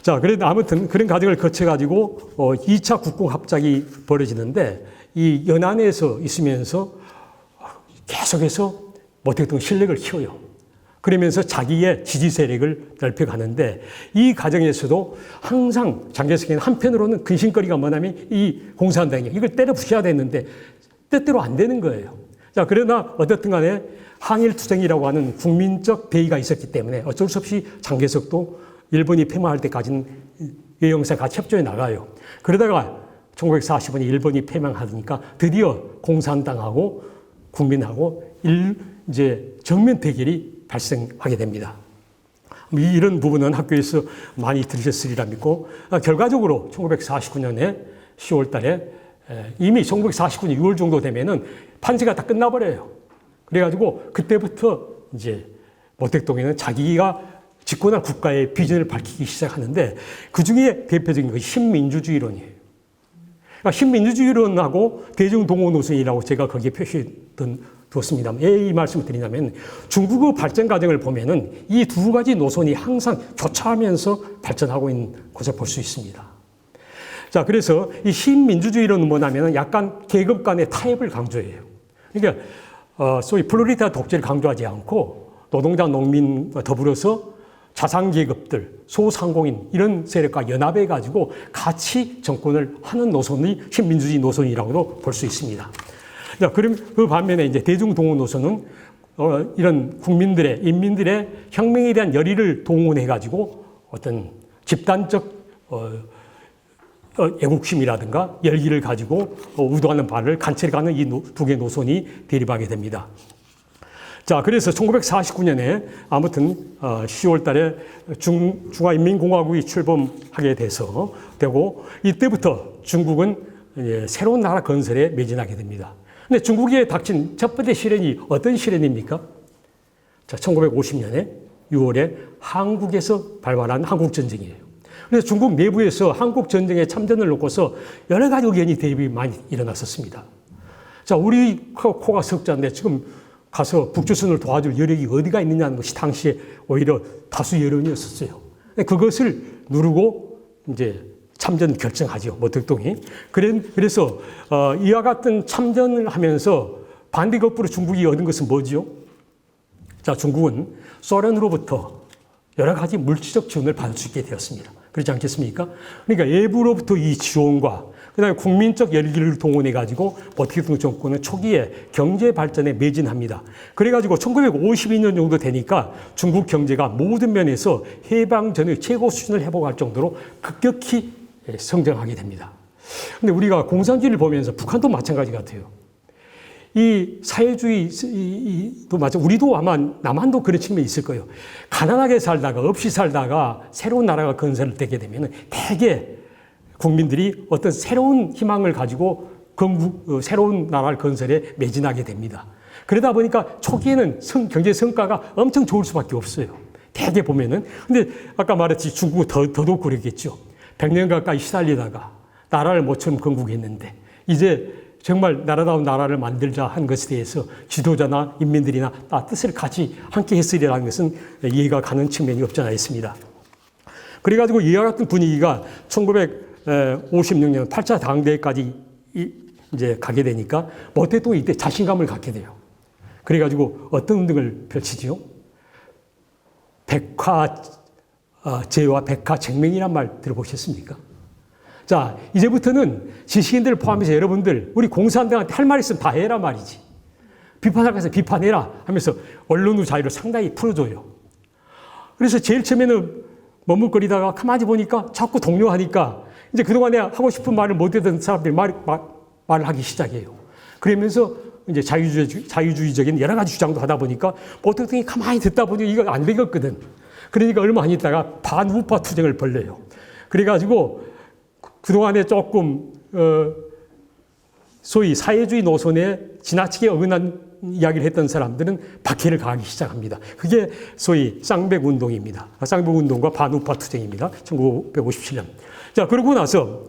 자, 그래도 아무튼 그런 과정을 거쳐가지고 2차 국공합작이 벌어지는데 이 연안에서 있으면서 계속해서 모택동 실력을 키워요. 그러면서 자기의 지지 세력을 넓혀가는데 이 과정에서도 항상 장개석이는 한편으로는 근심거리가 뭐냐면 이 공산당이에요. 이걸 때려 부셔야 되는데 뜻대로 안 되는 거예요. 자, 그러나 어쨌든 간에 항일투쟁이라고 하는 국민적 대의가 있었기 때문에 어쩔 수 없이 장개석도 일본이 패망할 때까지는 외영사 같이 협조해 나가요. 그러다가 1945년에 일본이 패망하니까 드디어 공산당하고 국민하고 이제 정면 대결이 발생하게 됩니다. 이런 부분은 학교에서 많이 들으셨으리라 믿고 결과적으로 1949년에 10월 달에 이미 1949년 6월 정도 되면은 판세가 다 끝나버려요. 그래가지고 그때부터 이제 모택동에는 자기가 집권할 국가의 비전을 밝히기 시작하는데 그 중에 대표적인 것이 신민주주의론이에요. 그러니까 신민주주의론하고 대중동원 노선이라고 제가 거기에 표시두었습니다. 왜 이 말씀을 드리냐면 중국의 발전 과정을 보면은 이 두 가지 노선이 항상 교차하면서 발전하고 있는 것을 볼 수 있습니다. 자, 그래서 이 신민주주의론은 뭐냐면 약간 계급 간의 타협을 강조해요. 그러니까 소위 플로리타 독재를 강조하지 않고 노동자, 농민 더불어서 자산계급들, 소상공인 이런 세력과 연합해가지고 같이 정권을 하는 노선이 신민주주의 노선이라고도 볼 수 있습니다. 자, 그럼 그 반면에 이제 대중동원 노선은 이런 국민들의, 인민들의 혁명에 대한 열의를 동원해가지고 어떤 집단적 애국심이라든가 열기를 가지고 우도하는 바를 관철가는 이 두 개의 노선이 대립하게 됩니다. 자, 그래서 1949년에 아무튼 10월 달에 중화인민공화국이 출범하게 되고 이때부터 중국은 새로운 나라 건설에 매진하게 됩니다. 근데 중국에 닥친 첫 번째 시련이 어떤 시련입니까? 자, 1950년에 6월에 한국에서 발발한 한국전쟁이에요. 그래서 중국 내부에서 한국전쟁에 참전을 놓고서 여러 가지 의견이 대립이 많이 일어났었습니다. 자, 우리 코가 석자인데 지금 가서 북조선을 도와줄 여력이 어디가 있느냐는 것이 당시에 오히려 다수 여론이었었어요. 그것을 누르고 이제 참전 결정하죠. 모택동이. 그래서 이와 같은 참전을 하면서 반대급부로 중국이 얻은 것은 뭐죠? 자, 중국은 소련으로부터 여러 가지 물질적 지원을 받을 수 있게 되었습니다. 그렇지 않겠습니까? 그러니까 외부로부터 이 지원과 그다음에 국민적 열기를 동원해가지고 모택동 정권은 초기에 경제 발전에 매진합니다. 그래가지고 1952년 정도 되니까 중국 경제가 모든 면에서 해방 전의 최고 수준을 회복할 정도로 급격히 성장하게 됩니다. 근데 우리가 공산주의를 보면서 북한도 마찬가지 같아요. 이 사회주의도 마찬가지, 우리도 아마 남한도 그런 측면이 있을 거예요. 가난하게 살다가 없이 살다가 새로운 나라가 건설되게 되면 대개 국민들이 어떤 새로운 희망을 가지고 새로운 나라를 건설에 매진하게 됩니다. 그러다 보니까 초기에는 경제 성과가 엄청 좋을 수밖에 없어요. 대개 보면은. 근데 아까 말했듯이 중국은 더더욱 그러겠죠. 100년 가까이 시달리다가 나라를 모처럼 건국했는데 이제 정말 나라다운 나라를 만들자 한 것에 대해서 지도자나 인민들이나 다 뜻을 같이 함께 했으리라는 것은 이해가 가는 측면이 없지 않아 있습니다. 그래가지고 이와 같은 분위기가 1956년 8차 당대회까지 이제 가게 되니까 모택동이 이때 자신감을 갖게 돼요. 그래가지고 어떤 운동을 펼치지요? 백화제와 백화쟁맹이란 말 들어보셨습니까? 자, 이제부터는 지식인들을 포함해서 여러분들 우리 공산당한테 할 말 있으면 다 해라 말이지. 비판할 것은 비판해라 하면서 언론의 자유를 상당히 풀어줘요. 그래서 제일 처음에는 머뭇거리다가 가만히 보니까 자꾸 독려하니까 이제 그동안에 하고 싶은 말을 못했던 사람들이 말을 하기 시작해요. 그러면서 이제 자유주의적인 여러 가지 주장도 하다 보니까 모택동이 가만히 듣다 보니 이거 안 되겠거든. 그러니까 얼마 안 있다가 반우파 투쟁을 벌려요. 그래가지고 그동안에 조금 소위 사회주의 노선에 지나치게 어긋난 이야기를 했던 사람들은 박해를 가하기 시작합니다. 그게 소위 쌍백운동입니다. 쌍백운동과 반우파 투쟁입니다. 1957년. 자, 그러고 나서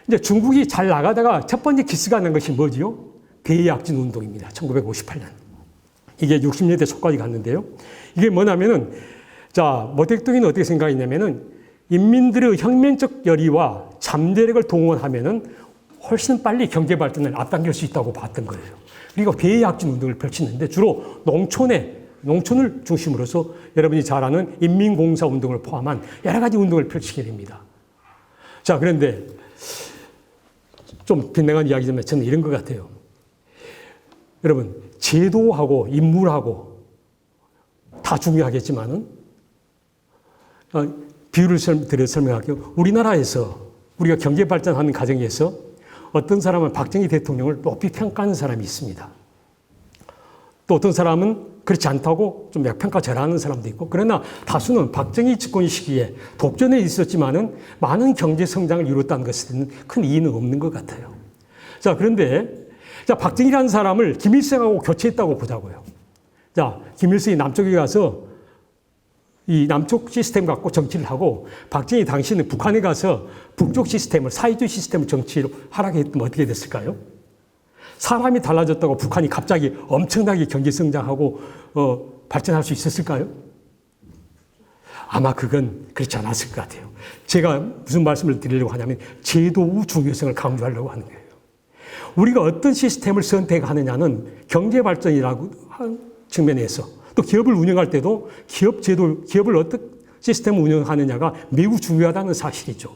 이제 중국이 잘 나가다가 첫 번째 기스가 난 것이 뭐지요? 대약진 운동입니다. 1958년. 이게 60년대 초까지 갔는데요. 이게 뭐냐면은, 자, 모택동이는 어떻게 생각했냐면은, 인민들의 혁명적 열의와 잠재력을 동원하면은 훨씬 빨리 경제 발전을 앞당길 수 있다고 봤던 거예요. 그리고 대약진 운동을 펼치는데 주로 농촌을 중심으로서 여러분이 잘 아는 인민공사 운동을 포함한 여러 가지 운동을 펼치게 됩니다. 자, 그런데 좀 빗나간 이야기지만 저는 이런 것 같아요. 여러분, 제도하고 인물하고 다 중요하겠지만은, 비유를 들어 설명할게요. 우리나라에서 우리가 경제 발전하는 과정에서 어떤 사람은 박정희 대통령을 높이 평가하는 사람이 있습니다. 또 어떤 사람은 그렇지 않다고 좀 역평가절하는 사람도 있고, 그러나 다수는 박정희 집권 시기에 독전에 있었지만은 많은 경제 성장을 이뤘다는 것에는 큰 이의는 없는 것 같아요. 자, 그런데 자, 박정희라는 사람을 김일성하고 교체했다고 보자고요. 자, 김일성이 남쪽에 가서 이 남쪽 시스템 갖고 정치를 하고, 박정희 당시는 북한에 가서 북쪽 시스템을, 사회주의 시스템을 정치로 하라고 했으면 어떻게 됐을까요? 사람이 달라졌다고 북한이 갑자기 엄청나게 경제 성장하고 발전할 수 있었을까요? 아마 그건 그렇지 않았을 것 같아요. 제가 무슨 말씀을 드리려고 하냐면 제도의 중요성을 강조하려고 하는 거예요. 우리가 어떤 시스템을 선택하느냐는 경제 발전이라고 하는 측면에서, 또 기업을 운영할 때도 기업을 어떤 시스템을 운영하느냐가 매우 중요하다는 사실이죠.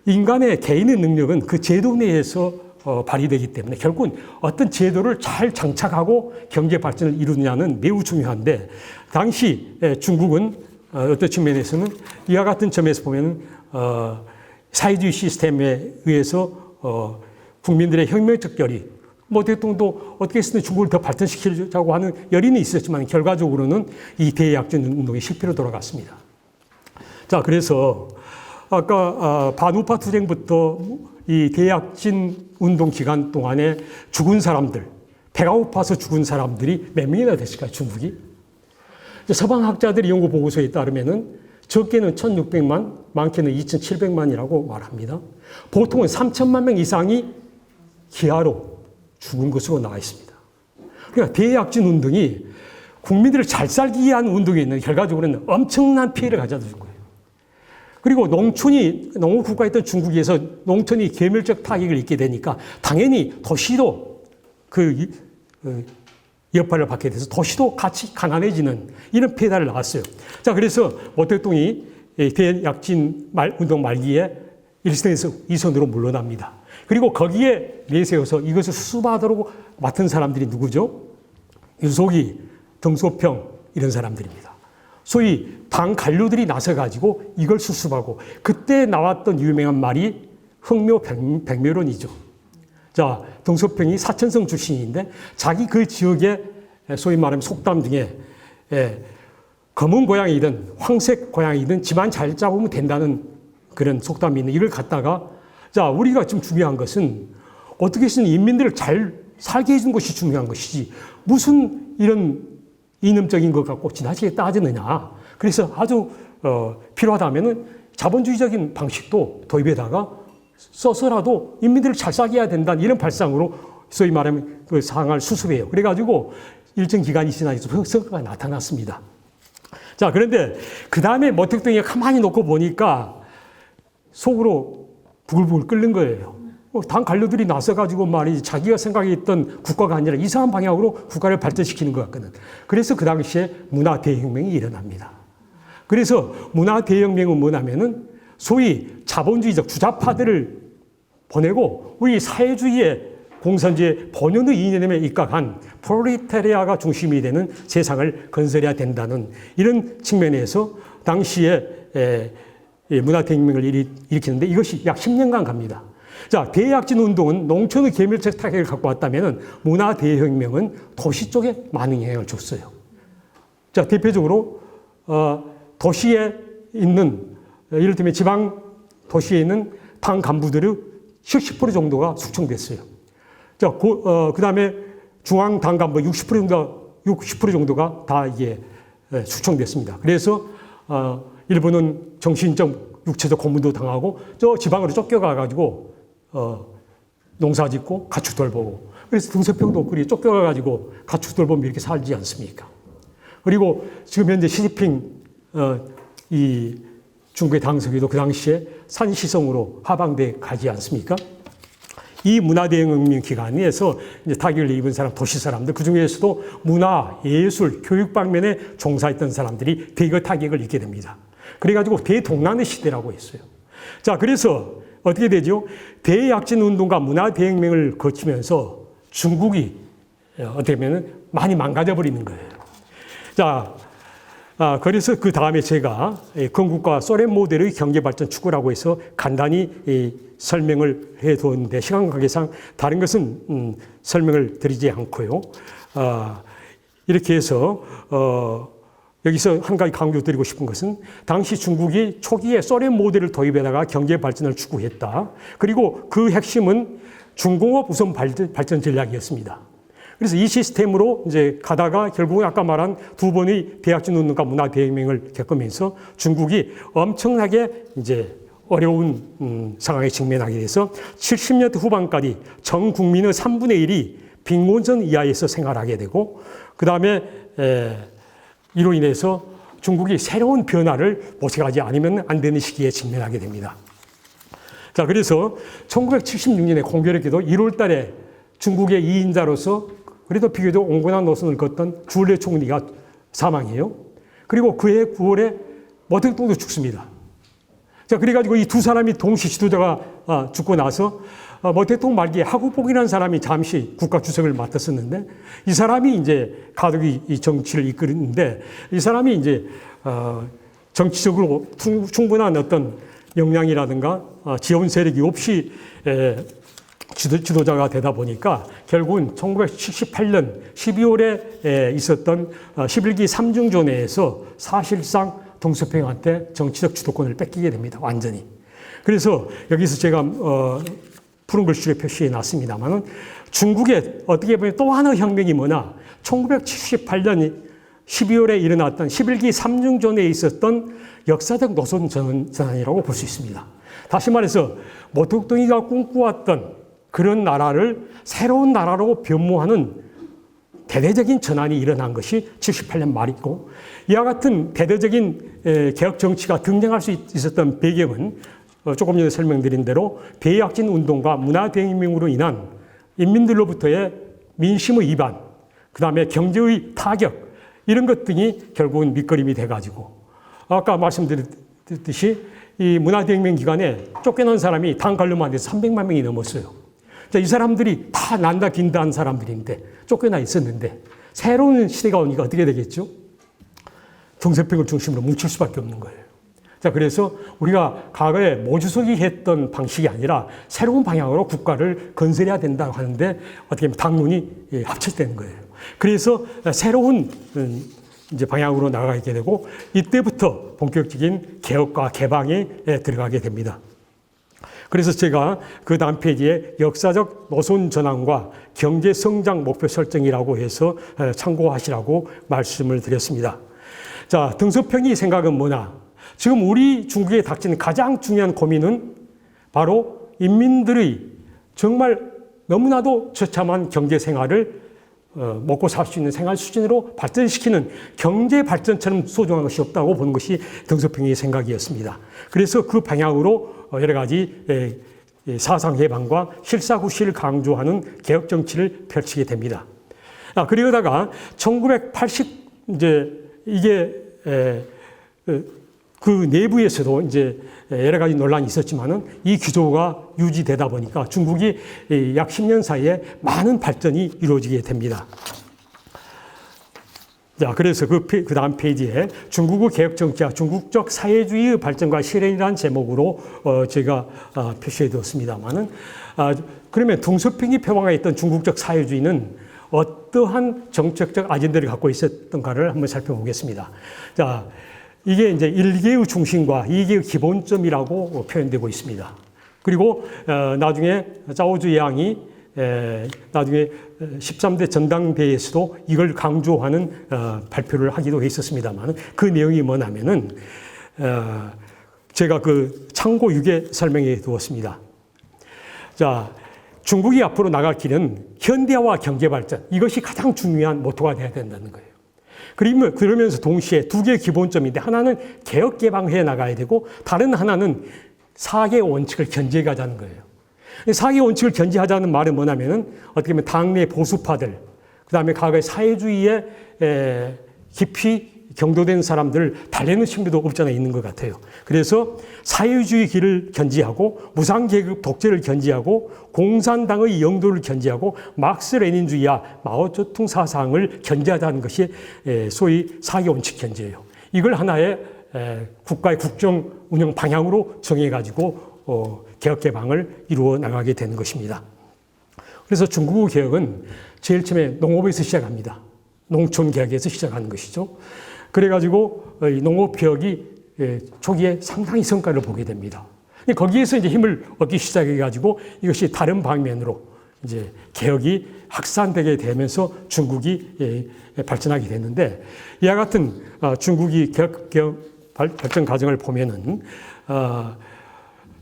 인간의 개인의 능력은 그 제도 내에서 발휘되기 때문에 결국은 어떤 제도를 잘 장착하고 경제 발전을 이루느냐는 매우 중요한데, 당시 중국은 어떤 측면에서는 이와 같은 점에서 보면 사회주의 시스템에 의해서 국민들의 혁명적 열의, 대통령도 어떻게 해서든 중국을 더 발전시키려고 하는 열의는 있었지만 결과적으로는 이 대약진 운동이 실패로 돌아갔습니다. 자, 그래서 아까 반우파 투쟁부터 이 대약진 운동 기간 동안에 죽은 사람들, 배가 고파서 죽은 사람들이 몇 명이나 됐을까요, 중국이? 서방학자들의 연구 보고서에 따르면은 적게는 1,600만, 많게는 2,700만이라고 말합니다. 보통은 3천만 명 이상이 기아로 죽은 것으로 나와 있습니다. 그러니까 대약진 운동이 국민들을 잘 살기 위한 운동이 있는 결과적으로는 엄청난 피해를 가져다 준 거예요. 그리고 농업국가였던 중국에서 농촌이 괴멸적 타격을 입게 되니까 당연히 도시도 그 여파를 받게 돼서 도시도 같이 가난해지는 이런 폐해를 낳았어요. 자, 그래서 모택동이 대약진 운동 말기에 일선에서 이선으로 물러납니다. 그리고 거기에 내세워서 이것을 수습하도록 맡은 사람들이 누구죠? 유석이, 등소평 이런 사람들입니다. 소위 당 관료들이 나서가지고 이걸 수습하고, 그때 나왔던 유명한 말이 흑묘백묘론이죠. 자, 등소평이 사천성 출신인데 자기 그 지역에 소위 말하면 속담 중에 검은 고양이든 황색 고양이든 집안 잘 잡으면 된다는 그런 속담이 있는, 이걸 갖다가, 자, 우리가 지금 중요한 것은 어떻게 해서든 인민들을 잘 살게 해준 것이 중요한 것이지 무슨 이런 이념적인 것 갖고 지나치게 따지느냐. 그래서 아주 필요하다면은 자본주의적인 방식도 도입에다가 써서라도 인민들을 잘 살게 해야 된다는 이런 발상으로 소위 말하면 그 상황을 수습해요. 그래가지고 일정 기간이 지나서 성과가 나타났습니다. 자, 그런데 그 다음에 모택동이 가만히 놓고 보니까 속으로 부글부글 끓는 거예요. 당 관료들이 나서가지고 말이지 자기가 생각했던 국가가 아니라 이상한 방향으로 국가를 발전시키는 것 같거든. 그래서 그 당시에 문화 대혁명이 일어납니다. 그래서 문화 대혁명은 뭐냐면은 소위 자본주의적 주자파들을 보내고 우리 사회주의의 공산주의 본연의 이념에 입각한 프롤레타리아가 중심이 되는 세상을 건설해야 된다는 이런 측면에서 당시에 문화 대혁명을 일으키는데 이것이 약 10년간 갑니다. 자, 대약진 운동은 농촌의 계밀적 타격을 갖고 왔다면 문화 대혁명은 도시 쪽에 많은 영향을 줬어요. 자, 대표적으로 도시에 있는 이를테면 지방 도시에 있는 당 간부들의 70% 정도가 숙청됐어요. 자, 그다음에 중앙 당 간부 60% 정도가 다 이게 숙청됐습니다. 그래서 일부는 정신적, 육체적 고문도 당하고 저 지방으로 쫓겨가 가지고 농사짓고 가축 돌보고, 그래서 등서평도 그리 쫓겨가 가지고 가축 돌보면 이렇게 살지 않습니까? 그리고 지금 현재 시진핑 이 중국의 당서기도 그 당시에 산시성으로 하방돼 가지 않습니까? 이 문화대혁명 기간에서 이제 타격을 입은 사람, 도시 사람들, 그 중에서도 문화, 예술, 교육 방면에 종사했던 사람들이 대거 타격을 입게 됩니다. 그래가지고 대동란의 시대라고 했어요. 자, 그래서 어떻게 되죠? 대약진 운동과 문화대혁명을 거치면서 중국이 어떻게 보면 많이 망가져 버리는 거예요. 자, 그래서 그 다음에 제가 건국과 소련 모델의 경제발전 추구라고 해서 간단히 설명을 해두었는데 시간 관계상 다른 것은 설명을 드리지 않고요. 이렇게 해서 여기서 한 가지 강조드리고 싶은 것은 당시 중국이 초기에 소련 모델을 도입에다가 경제 발전을 추구했다. 그리고 그 핵심은 중공업 우선 발전 전략이었습니다. 그래서 이 시스템으로 이제 가다가 결국은 아까 말한 두 번의 대약진 운동과 문화 대혁명을 겪으면서 중국이 엄청나게 이제 어려운 상황에 직면하게 돼서 70년대 후반까지 전 국민의 3분의 1이 빈곤선 이하에서 생활하게 되고, 그 다음에 이로 인해서 중국이 새로운 변화를 모색하지 않으면 안 되는 시기에 직면하게 됩니다. 자, 그래서 1976년에 공교롭게도 1월 달에 중국의 2인자로서 그래도 비교적 온건한 노선을 걷던 주얼레 총리가 사망해요. 그리고 그해 9월에 머택동도 죽습니다. 자, 그래가지고 이 두 사람이 동시 지도자가 죽고 나서 머택동 말기에 하국복이라는 사람이 잠시 국가 주석을 맡았었는데, 이 사람이 이제 가덕이 이 정치를 이끌었는데, 이 사람이 이제 정치적으로 충분한 어떤 역량이라든가 지원 세력이 없이 지도자가 되다 보니까 결국은 1978년 12월에 있었던 11기 3중전회에서 사실상 동서평한테 정치적 주도권을 뺏기게 됩니다. 완전히. 그래서 여기서 제가 푸른 글씨로 표시해 놨습니다만은 중국의 어떻게 보면 또 하나의 혁명이 뭐냐, 1978년 12월에 일어났던 11기 3중전회에 있었던 역사적 노선 전환이라고 볼 수 있습니다. 다시 말해서 모택동이가 꿈꾸었던 그런 나라를 새로운 나라로 변모하는 대대적인 전환이 일어난 것이 78년 말이고, 이와 같은 대대적인 개혁 정치가 등장할 수 있었던 배경은 조금 전에 설명드린 대로 대약진 운동과 문화대혁명으로 인한 인민들로부터의 민심의 이반, 그 다음에 경제의 타격, 이런 것 등이 결국은 밑거름이 돼가지고, 아까 말씀드렸듯이 이 문화대혁명 기간에 쫓겨난 사람이 당 관료만 해서 300만 명이 넘었어요. 자, 이 사람들이 다 난다 긴다 한 사람들인데 쫓겨나 있었는데, 새로운 시대가 오니까 어떻게 되겠죠? 동서평을 중심으로 뭉칠 수밖에 없는 거예요. 자, 그래서 우리가 과거에 모주석이 했던 방식이 아니라 새로운 방향으로 국가를 건설해야 된다고 하는데 어떻게 보면 당론이 합쳐지는 거예요. 그래서 새로운 이제 방향으로 나가게 되고, 이때부터 본격적인 개혁과 개방에 들어가게 됩니다. 그래서 제가 그 다음 페이지에 역사적 노선 전환과 경제 성장 목표 설정이라고 해서 참고하시라고 말씀을 드렸습니다. 자, 등서평이 생각은 뭐냐? 지금 우리 중국에 닥치는 가장 중요한 고민은 바로 인민들의 정말 너무나도 처참한 경제 생활을 먹고 살 수 있는 생활 수준으로 발전시키는 경제 발전처럼 소중한 것이 없다고 보는 것이 등서평의 생각이었습니다. 그래서 그 방향으로 여러 가지 사상 해방과 실사구시를 강조하는 개혁 정치를 펼치게 됩니다. 그러다가 1980 이제 이게 그 내부에서도 이제 여러 가지 논란이 있었지만은 이 기조가 유지되다 보니까 중국이 약 10년 사이에 많은 발전이 이루어지게 됩니다. 자, 그래서 그 다음 페이지에 중국의 개혁 정치와 중국적 사회주의의 발전과 실현이라는 제목으로 제가 표시해 두었습니다만은, 그러면 둥소평이 표방했던 중국적 사회주의는 어떠한 정책적 아젠다를 갖고 있었던가를 한번 살펴보겠습니다. 자, 이게 이제 1개의 중심과 2개의 기본점이라고 표현되고 있습니다. 그리고 나중에 짜오주양이 나중에 13대 전당대회에서도 이걸 강조하는 발표를 하기도 했었습니다만, 그 내용이 뭐냐면은 제가 그 참고 6에 설명해 두었습니다. 자, 중국이 앞으로 나갈 길은 현대화와 경제 발전, 이것이 가장 중요한 모토가 되어야 된다는 거예요. 그러면서 동시에 두 개의 기본점인데, 하나는 개혁 개방해 나가야 되고, 다른 하나는 4개 원칙을 견지해 가자는 거예요. 4개 원칙을 견지하자는 말은 뭐냐면은, 어떻게 보면 당내 보수파들, 그 다음에 과거의 사회주의에 깊이 경도된 사람들을 달래는 심리도 없지 않아 있는 것 같아요. 그래서 사회주의 길을 견지하고, 무상계급 독재를 견지하고, 공산당의 영도를 견지하고, 막스 레닌주의와 마오쩌둥 사상을 견지하자는 것이 소위 4개 원칙 견지예요. 이걸 하나의 국가의 국정 운영 방향으로 정해가지고 개혁 개방을 이루어 나가게 되는 것입니다. 그래서 중국의 개혁은 제일 처음에 농업에서 시작합니다. 농촌 개혁에서 시작하는 것이죠. 그래가지고 농업 개혁이 초기에 상당히 성과를 보게 됩니다. 거기에서 이제 힘을 얻기 시작해가지고 이것이 다른 방면으로 이제 개혁이 확산되게 되면서 중국이 발전하게 됐는데, 이와 같은 중국이 개혁 발전 과정을 보면은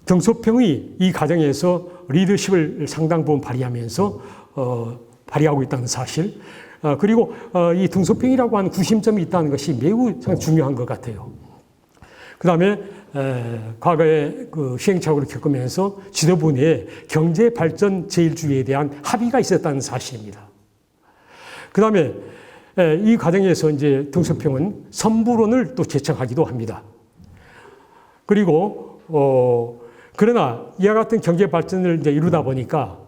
덩소평이 이 과정에서 리더십을 상당 부분 발휘하고 있다는 사실, 그리고 이 덩소평이라고 하는 구심점이 있다는 것이 매우 중요한 것 같아요. 그 다음에 과거에 그 시행착오를 겪으면서 지도부 내에 경제 발전 제일주의에 대한 합의가 있었다는 사실입니다. 그 다음에 이 과정에서 이제 덩소평은 선부론을 또 제청하기도 합니다. 그리고 그러나 이와 같은 경제 발전을 이제 이루다 보니까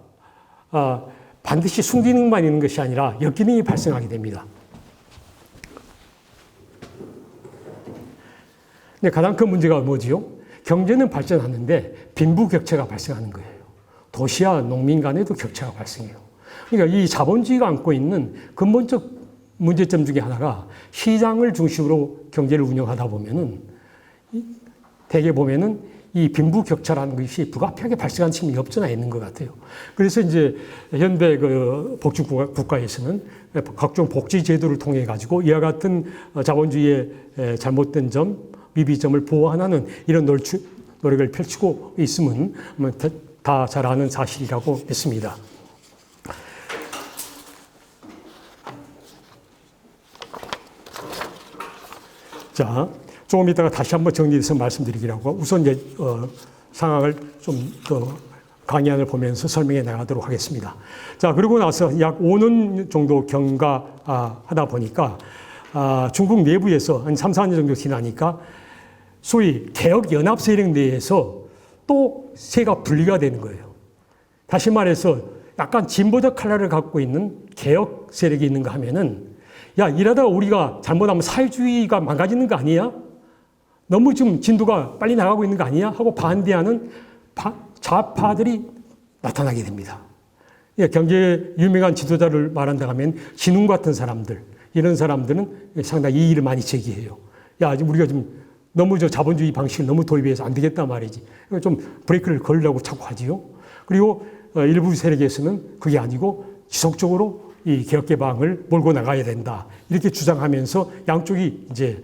반드시 순기능만 있는 것이 아니라 역기능이 발생하게 됩니다. 근데 가장 큰 문제가 뭐지요? 경제는 발전하는데 빈부격차가 발생하는 거예요. 도시와 농민 간에도 격차가 발생해요. 그러니까 이 자본주의가 안고 있는 근본적 문제점 중에 하나가, 시장을 중심으로 경제를 운영하다 보면은 대개 보면은 이 빈부격차라는 것이 불가피하게 발생하는 측면이 없잖아 있는 것 같아요. 그래서 이제 현대 그 복지국가에서는 각종 복지 제도를 통해 가지고 이와 같은 자본주의의 잘못된 점, 미비점을 보완하는 이런 노력을 펼치고 있음은 다 잘 아는 사실이라고 했습니다. 자, 조금 이따가 다시 한번 정리해서 말씀드리기라고, 우선 이제 상황을 좀 더 강의안을 보면서 설명해 나가도록 하겠습니다. 자, 그러고 나서 약 5년 정도 경과하다 보니까 중국 내부에서 한 3, 4년 정도 지나니까 소위 개혁연합 세력 내에서 또 세가 분리가 되는 거예요. 다시 말해서 약간 진보적 컬러를 갖고 있는 개혁 세력이 있는가 하면은, 야, 이러다가 우리가 잘못하면 사회주의가 망가지는 거 아니야? 너무 지금 진도가 빨리 나가고 있는 거 아니야? 하고 반대하는 좌파들이 나타나게 됩니다. 경제 유명한 지도자를 말한다 하면 진웅 같은 사람들, 이런 사람들은 상당히 이의를 많이 제기해요. 야, 우리가 좀 너무 자본주의 방식을 너무 도입해서 안 되겠단 말이지. 좀 브레이크를 걸려고 자꾸 하지요. 그리고 일부 세력에서는 그게 아니고 지속적으로 이 개혁 개방을 몰고 나가야 된다, 이렇게 주장하면서 양쪽이 이제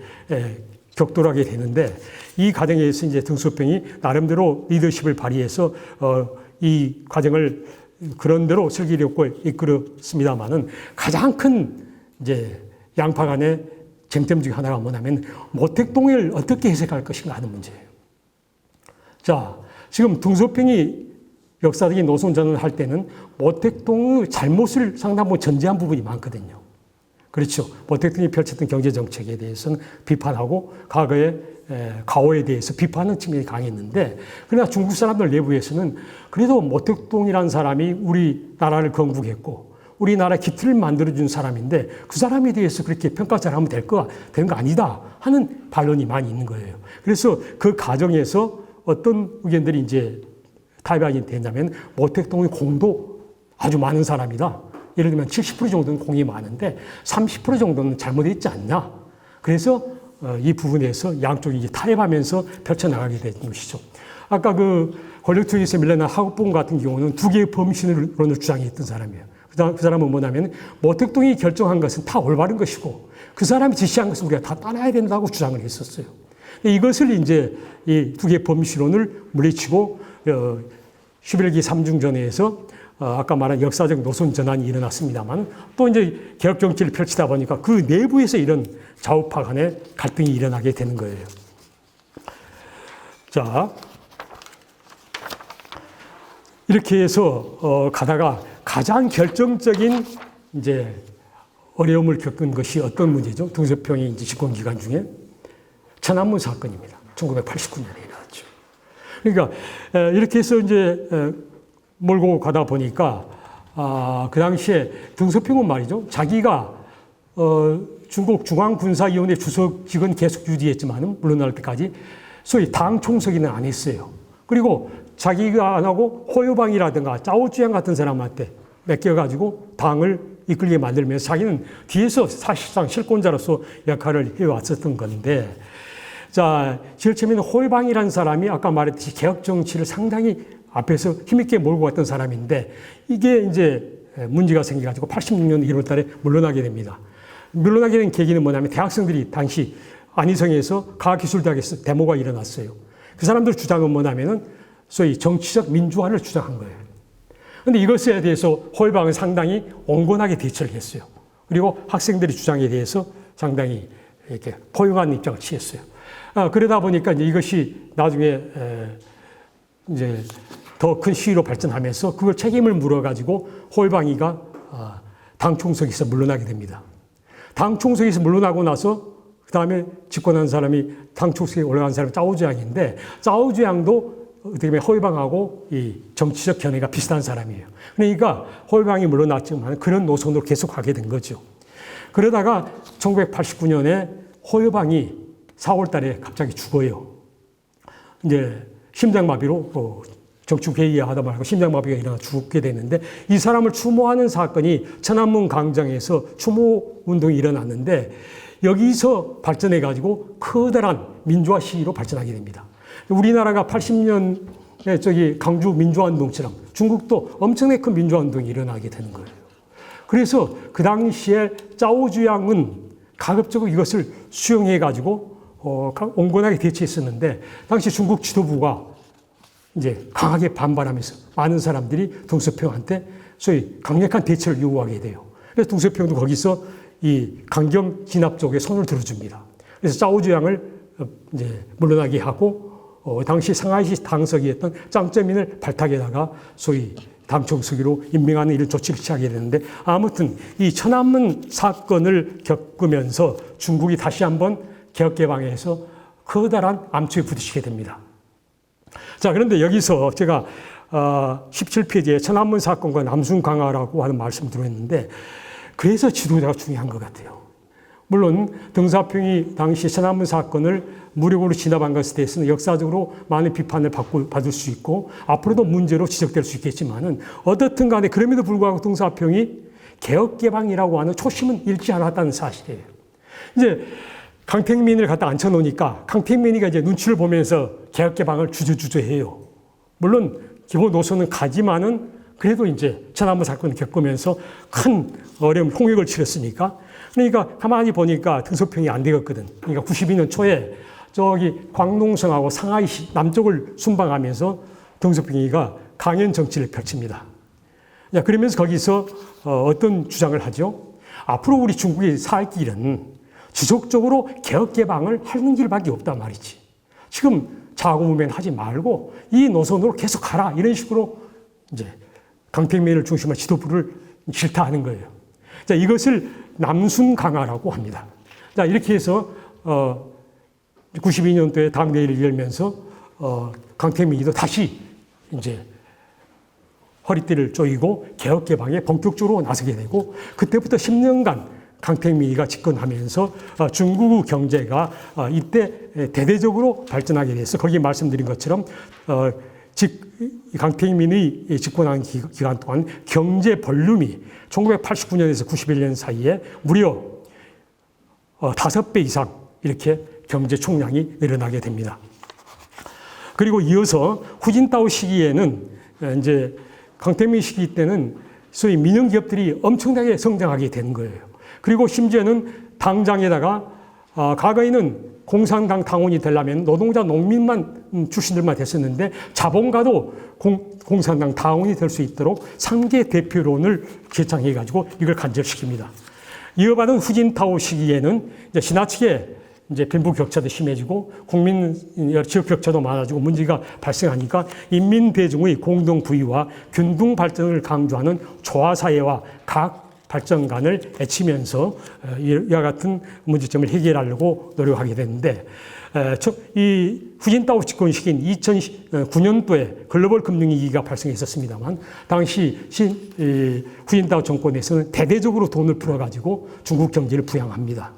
격돌하게 되는데, 이 과정에서 이제 덩소평이 나름대로 리더십을 발휘해서 이 과정을 그런대로 슬기롭고 이끌었습니다만은, 가장 큰 이제 양파 간의 쟁점 중에 하나가 뭐냐면 모택동을 어떻게 해석할 것인가 하는 문제예요. 자, 지금 덩소평이 역사적인 노선 전환을 할 때는 모택동의 잘못을 상당 부분 전제한 부분이 많거든요. 그렇죠. 모택동이 펼쳤던 경제정책에 대해서는 비판하고, 과거의 가오에 대해서 비판하는 측면이 강했는데, 그러나 중국 사람들 내부에서는 그래도 모택동이라는 사람이 우리 나라를 건국했고, 우리나라 기틀을 만들어준 사람인데 그 사람에 대해서 그렇게 평가 잘하면 되는 거 아니다 하는 반론이 많이 있는 거예요. 그래서 그 과정에서 어떤 의견들이 이제 타협이 됐냐면 모택동의 공도 아주 많은 사람이다. 예를 들면 70% 정도는 공이 많은데 30% 정도는 잘못했지 않냐. 그래서 이 부분에서 양쪽이 이제 타협하면서 펼쳐나가게 된 것이죠. 아까 그 권력투기에서 밀려난 하급봉 같은 경우는 두 개의 범신론을 주장했던 사람이에요. 그 사람은 뭐냐면 모택동이 결정한 것은 다 올바른 것이고 그 사람이 지시한 것은 우리가 다 따라야 된다고 주장을 했었어요. 이것을 이제 이 두 개의 범신론을 물리치고 11기 3중전에서 아까 말한 역사적 노선 전환이 일어났습니다만 또 이제 개혁 정치를 펼치다 보니까 그 내부에서 이런 좌우파 간의 갈등이 일어나게 되는 거예요. 자, 이렇게 해서 가다가 가장 결정적인 이제 어려움을 겪은 것이 어떤 문제죠? 등소평의 이제 집권 기간 중에 천안문 사건입니다. 1989년에 일어났죠. 그러니까 이렇게 해서 이제 몰고 가다 보니까 그 당시에 등소평은 말이죠. 자기가 중국 중앙군사위원회 주석직은 계속 유지했지만은 물러날 때까지 소위 당 총서기는 안 했어요. 그리고 자기가 안 하고 호요방이라든가 짜오주양 같은 사람한테 맡겨가지고 당을 이끌게 만들면서 자기는 뒤에서 사실상 실권자로서 역할을 해왔었던 건데, 자, 제일 처음에는 호요방이라는 사람이 아까 말했듯이 개혁 정치를 상당히 앞에서 힘있게 몰고 갔던 사람인데 이게 이제 문제가 생겨가지고 86년 1월 달에 물러나게 됩니다. 물러나게 된 계기는 뭐냐면 대학생들이 당시 안희성에서 과학기술대학에서 데모가 일어났어요. 그 사람들 주장은 뭐냐면은 소위 정치적 민주화를 주장한 거예요. 그런데 이것에 대해서 호요방은 상당히 온건하게 대처를 했어요. 그리고 학생들의 주장에 대해서 상당히 이렇게 포용한 입장을 취했어요. 그러다 보니까 이제 이것이 나중에 이제 더 큰 시위로 발전하면서 그걸 책임을 물어가지고 호요방이가 당 총석에서 물러나게 됩니다. 당 총석에서 물러나고 나서 그 다음에 집권한 사람이 당 총석에 올라간 사람이 짜오주양인데 짜오주양도 어떻게 보면 호요방하고 이 정치적 견해가 비슷한 사람이에요. 그러니까 호요방이 물러났지만 그런 노선으로 계속 가게 된 거죠. 그러다가 1989년에 호요방이 4월 달에 갑자기 죽어요. 이제 심장마비로 정치회의하다 말고 심장마비가 일어나 죽게 됐는데 이 사람을 추모하는 사건이 천안문 광장에서 추모 운동이 일어났는데 여기서 발전해가지고 커다란 민주화 시위로 발전하게 됩니다. 우리나라가 80년에 저기 강주 민주화운동처럼 중국도 엄청나게 큰 민주화운동이 일어나게 되는 거예요. 그래서 그 당시에 짜오주양은 가급적으로 이것을 수용해가지고 온건하게 대처했었는데 당시 중국 지도부가 이제 강하게 반발하면서 많은 사람들이 등소평한테 소위 강력한 대처를 요구하게 돼요. 그래서 등소평도 거기서 이 강경 진압 쪽에 손을 들어줍니다. 그래서 짜오주양을 이제 물러나게 하고 당시 상하이시 당서기였던 짱쩌민을 발탁에다가 소위 당 총서기로 임명하는 이런 조치를 취하게 되는데 아무튼 이 천안문 사건을 겪으면서 중국이 다시 한번 개혁개방에서 커다란 암초에 부딪히게 됩니다. 자, 그런데 여기서 제가 17페이지에 천안문 사건과 남순 강화라고 하는 말씀을 드렸는데 그래서 지도자가 중요한 것 같아요. 물론 등사평이 당시 천안문 사건을 무력으로 진압한 것에 대해서는 역사적으로 많은 비판을 받을 수 있고 앞으로도 문제로 지적될 수 있겠지만은 어떻든 간에 그럼에도 불구하고 등사평이 개혁개방이라고 하는 초심은 잃지 않았다는 사실이에요. 이제 강택민을 갖다 앉혀놓으니까 강택민이가 이제 눈치를 보면서 개혁개방을 주저주저해요. 물론 기본 노선은 가지만은 그래도 이제 천안문 사건을 겪으면서 큰 어려움, 홍역을 치렀으니까 그러니까 가만히 보니까 등소평이 안 되었거든. 그러니까 92년 초에 저기 광농성하고 상하이시 남쪽을 순방하면서 등소평이가 강연 정치를 펼칩니다. 그러면서 거기서 어떤 주장을 하죠? 앞으로 우리 중국이 살 길은 지속적으로 개혁개방을 하는 길밖에 없단 말이지. 지금 자고무면 하지 말고 이 노선으로 계속 가라. 이런 식으로 이제 강택민을 중심으로 지도부를 질타하는 거예요. 자, 이것을 남순 강화라고 합니다. 자, 이렇게 해서 92년도에 당대회를 열면서 강택민이도 다시 이제 허리띠를 조이고 개혁 개방에 본격적으로 나서게 되고 그때부터 10년간 강택민이가 집권하면서 중국 경제가 이때 대대적으로 발전하게 돼서 거기 말씀드린 것처럼 강택민이 집권한 기간 동안 경제 볼륨이 1989년에서 91년 사이에 무려 5배 이상 이렇게 경제 총량이 늘어나게 됩니다. 그리고 이어서 후진타오 시기에는 이제 강택민 시기 때는 소위 민영 기업들이 엄청나게 성장하게 되는 거예요. 그리고 심지어는 당장에다가 과거에는 공산당 당원이 되려면 노동자, 농민만 출신들만 됐었는데 자본가도 공산당 당원이 될 수 있도록 3개 대표론을 제창해가지고 이걸 간접시킵니다. 이어받은 후진타오 시기에는 이제 지나치게 이제 빈부 격차도 심해지고 국민 지역 격차도 많아지고 문제가 발생하니까 인민 대중의 공동 부유와 균등 발전을 강조하는 조화 사회와 각 발전관을 애치면서 이와 같은 문제점을 해결하려고 노력하게 됐는데 이 후진타오 집권 시기인 2009년도에 글로벌 금융위기가 발생했었습니다만 당시 후진타오 정권에서는 대대적으로 돈을 풀어가지고 중국 경제를 부양합니다.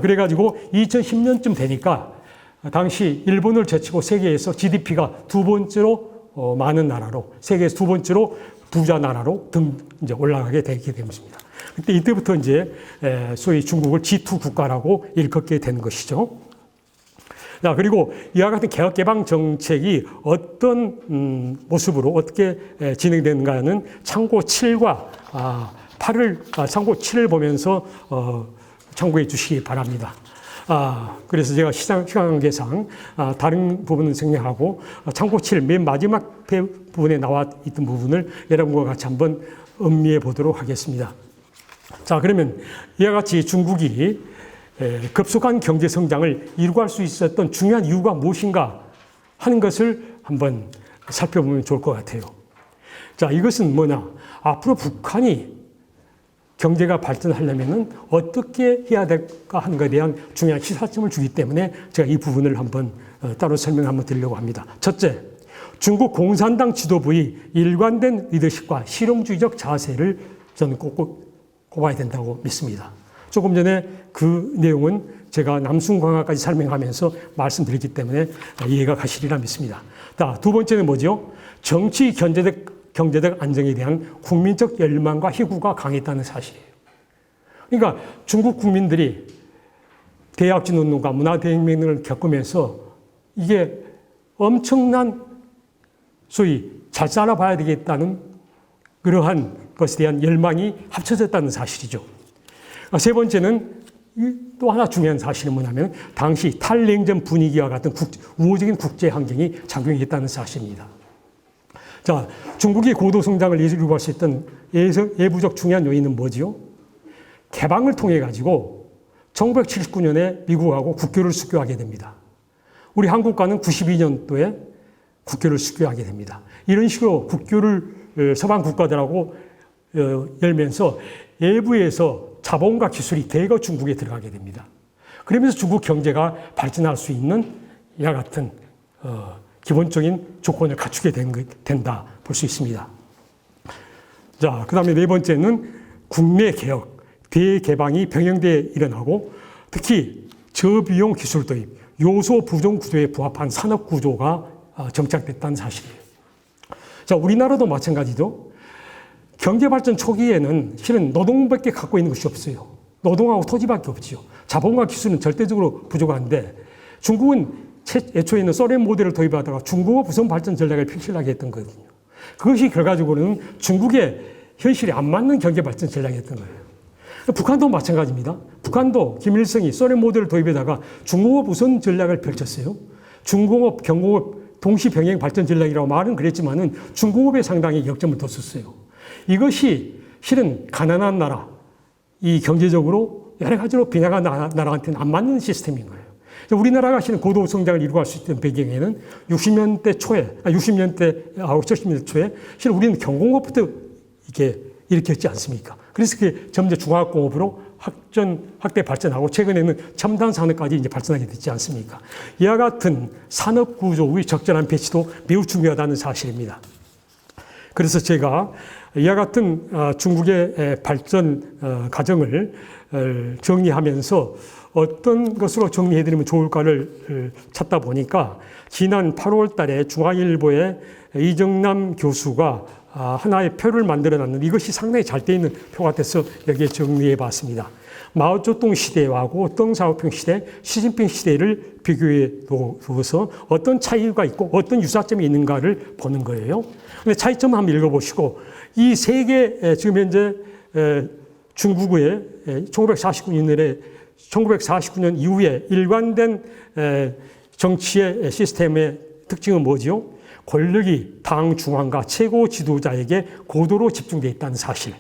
그래가지고 2010년쯤 되니까 당시 일본을 제치고 세계에서 GDP가 두 번째로 많은 나라로 세계에서 두 번째로 부자 나라로 이제 올라가게 되게 됩니다. 그때 이때부터 이제 소위 중국을 G2 국가라고 일컫게 된 것이죠. 자, 그리고 이와 같은 개혁 개방 정책이 어떤 모습으로 어떻게 진행되는가는 참고 7과 8을 참고 7을 보면서 참고해 주시기 바랍니다. 그래서 제가 시간 관계상 다른 부분은 생략하고 참고 7 맨 마지막 부분에 나와 있던 부분을 여러분과 같이 한번 음미해 보도록 하겠습니다. 자, 그러면 이와 같이 중국이 급속한 경제 성장을 이루고 할 수 있었던 중요한 이유가 무엇인가 하는 것을 한번 살펴보면 좋을 것 같아요. 자, 이것은 뭐냐? 앞으로 북한이 경제가 발전하려면 어떻게 해야 될까 하는 것에 대한 중요한 시사점을 주기 때문에 제가 이 부분을 한번 따로 설명을 한번 드리려고 합니다. 첫째, 중국 공산당 지도부의 일관된 리더십과 실용주의적 자세를 저는 꼭 꼽아야 된다고 믿습니다. 조금 전에 그 내용은 제가 남순광화까지 설명하면서 말씀드렸기 때문에 이해가 가시리라 믿습니다. 자, 두 번째는 뭐죠? 정치, 경제적 안정에 대한 국민적 열망과 희구가 강했다는 사실이에요. 그러니까 중국 국민들이 대약진 운동과 문화대혁명을 겪으면서 이게 엄청난 소위 잘 살아봐야 되겠다는 그러한 것에 대한 열망이 합쳐졌다는 사실이죠. 세 번째는 또 하나 중요한 사실은 뭐냐면 당시 탈냉전 분위기와 같은 우호적인 국제 환경이 작용했다는 사실입니다. 자, 중국이 고도 성장을 이루고 할 수 있던 예부적 중요한 요인은 뭐지요? 개방을 통해 가지고 1979년에 미국하고 국교를 수교하게 됩니다. 우리 한국과는 92년도에 국교를 수교하게 됩니다. 이런 식으로 국교를 서방 국가들하고 열면서 외부에서 자본과 기술이 대거 중국에 들어가게 됩니다. 그러면서 중국 경제가 발전할 수 있는 이와 같은 기본적인 조건을 갖추게 된다 볼 수 있습니다. 자, 그 다음에 네 번째는 국내 개혁, 대개방이 병행되어 일어나고 특히 저비용 기술 도입, 요소 부종 구조에 부합한 산업 구조가 정착됐다는 사실이에요. 자, 우리나라도 마찬가지죠. 경제발전 초기에는 실은 노동밖에 갖고 있는 것이 없어요. 노동하고 토지밖에 없지요. 자본과 기술은 절대적으로 부족한데 중국은 애초에는 소련 모델을 도입하다가 중국어 우선 발전 전략을 펼치려고 했던 거거든요. 그것이 결과적으로는 중국의 현실에 안 맞는 경제발전 전략이었던 거예요. 북한도 마찬가지입니다. 북한도 김일성이 소련 모델을 도입에다가 중공업 우선 전략을 펼쳤어요. 중공업, 경공업 동시 병행 발전 전략이라고 말은 그랬지만은 중공업에 상당히 역점을 뒀었어요. 이것이 실은 가난한 나라, 이 경제적으로 여러 가지로 빈약한 나라한테는 안 맞는 시스템인 거예요. 우리나라가 실은 고도 성장을 이루고 할 수 있던 배경에는 60년대 초에, 60년대하고 70년대 초에 실은 우리는 경공업부터 이렇게 일으켰지 않습니까? 그래서 그게 점점 중화학공업으로 확대 발전하고 최근에는 첨단 산업까지 이제 발전하게 됐지 않습니까? 이와 같은 산업 구조의 적절한 배치도 매우 중요하다는 사실입니다. 그래서 제가 이와 같은 중국의 발전 과정을 정리하면서 어떤 것으로 정리해드리면 좋을까를 찾다 보니까 지난 8월 달에 중앙일보의 이정남 교수가 하나의 표를 만들어 놨는데 이것이 상당히 잘 되어 있는 표 같아서 여기에 정리해 봤습니다. 마오쩌둥 시대하고 덩샤오핑 시대, 시진핑 시대를 비교해 두어서 어떤 차이가 있고 어떤 유사점이 있는가를 보는 거예요. 근데 차이점 한번 읽어보시고 이 세 개 지금 현재 중국의 1949년 이후에 일관된 정치의 시스템의 특징은 뭐죠? 권력이 당 중앙과 최고 지도자에게 고도로 집중되어 있다는 사실.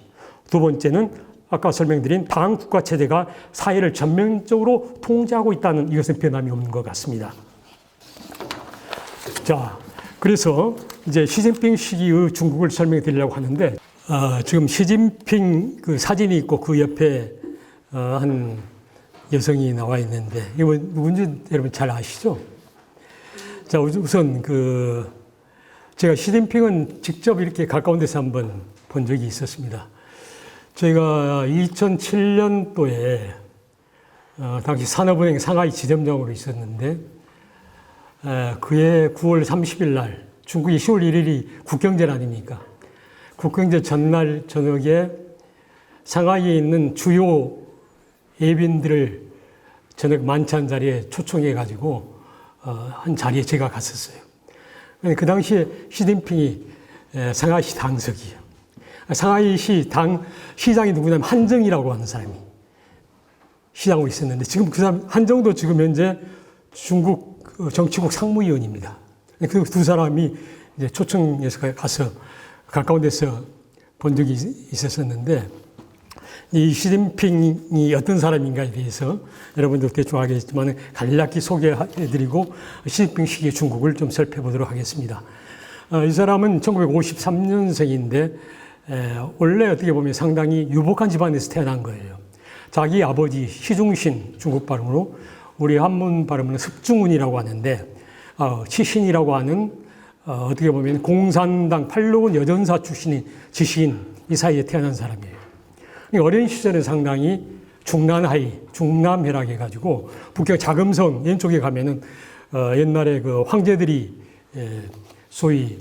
두 번째는 아까 설명드린 당 국가 체제가 사회를 전면적으로 통제하고 있다는 이것은 변함이 없는 것 같습니다. 자, 그래서 이제 시진핑 시기의 중국을 설명해 드리려고 하는데 지금 시진핑 그 사진이 있고 그 옆에 한 여성이 나와 있는데 이거 누군지 여러분 잘 아시죠? 자, 우선 제가 시진핑은 직접 이렇게 가까운 데서 한번 본 적이 있었습니다. 제가 2007년도에 당시 산업은행 상하이 지점장으로 있었는데 그해 9월 30일 날 중국이 10월 1일이 국경절 아닙니까? 국경절 전날 저녁에 상하이에 있는 주요 예빈들을 저녁 만찬 자리에 초청해 가지고 한 자리에 제가 갔었어요. 그 당시에 시진핑이 상하이시 당석이에요. 상하이시 시장이 누구냐면 한정이라고 하는 사람이 시장으로 있었는데 지금 그 사람 한정도 지금 현재 중국 정치국 상무위원입니다. 그 두 사람이 이제 초청해서 가서 가까운 데서 본 적이 있었었는데 이 시진핑이 어떤 사람인가에 대해서 여러분도 대충 알겠지만 간략히 소개해드리고 시진핑 시기의 중국을 좀 살펴보도록 하겠습니다. 이 사람은 1953년생인데 원래 어떻게 보면 상당히 유복한 집안에서 태어난 거예요. 자기 아버지 시중신 중국 발음으로 우리 한문 발음은 습중운이라고 하는데 치신이라고 하는 어떻게 보면 공산당 팔로원 여전사 출신인 지신 이 사이에 태어난 사람이에요. 어린 시절은 상당히 중남혈학 해가지고 북경 자금성 왼쪽에 가면은 옛날에 그 황제들이 소위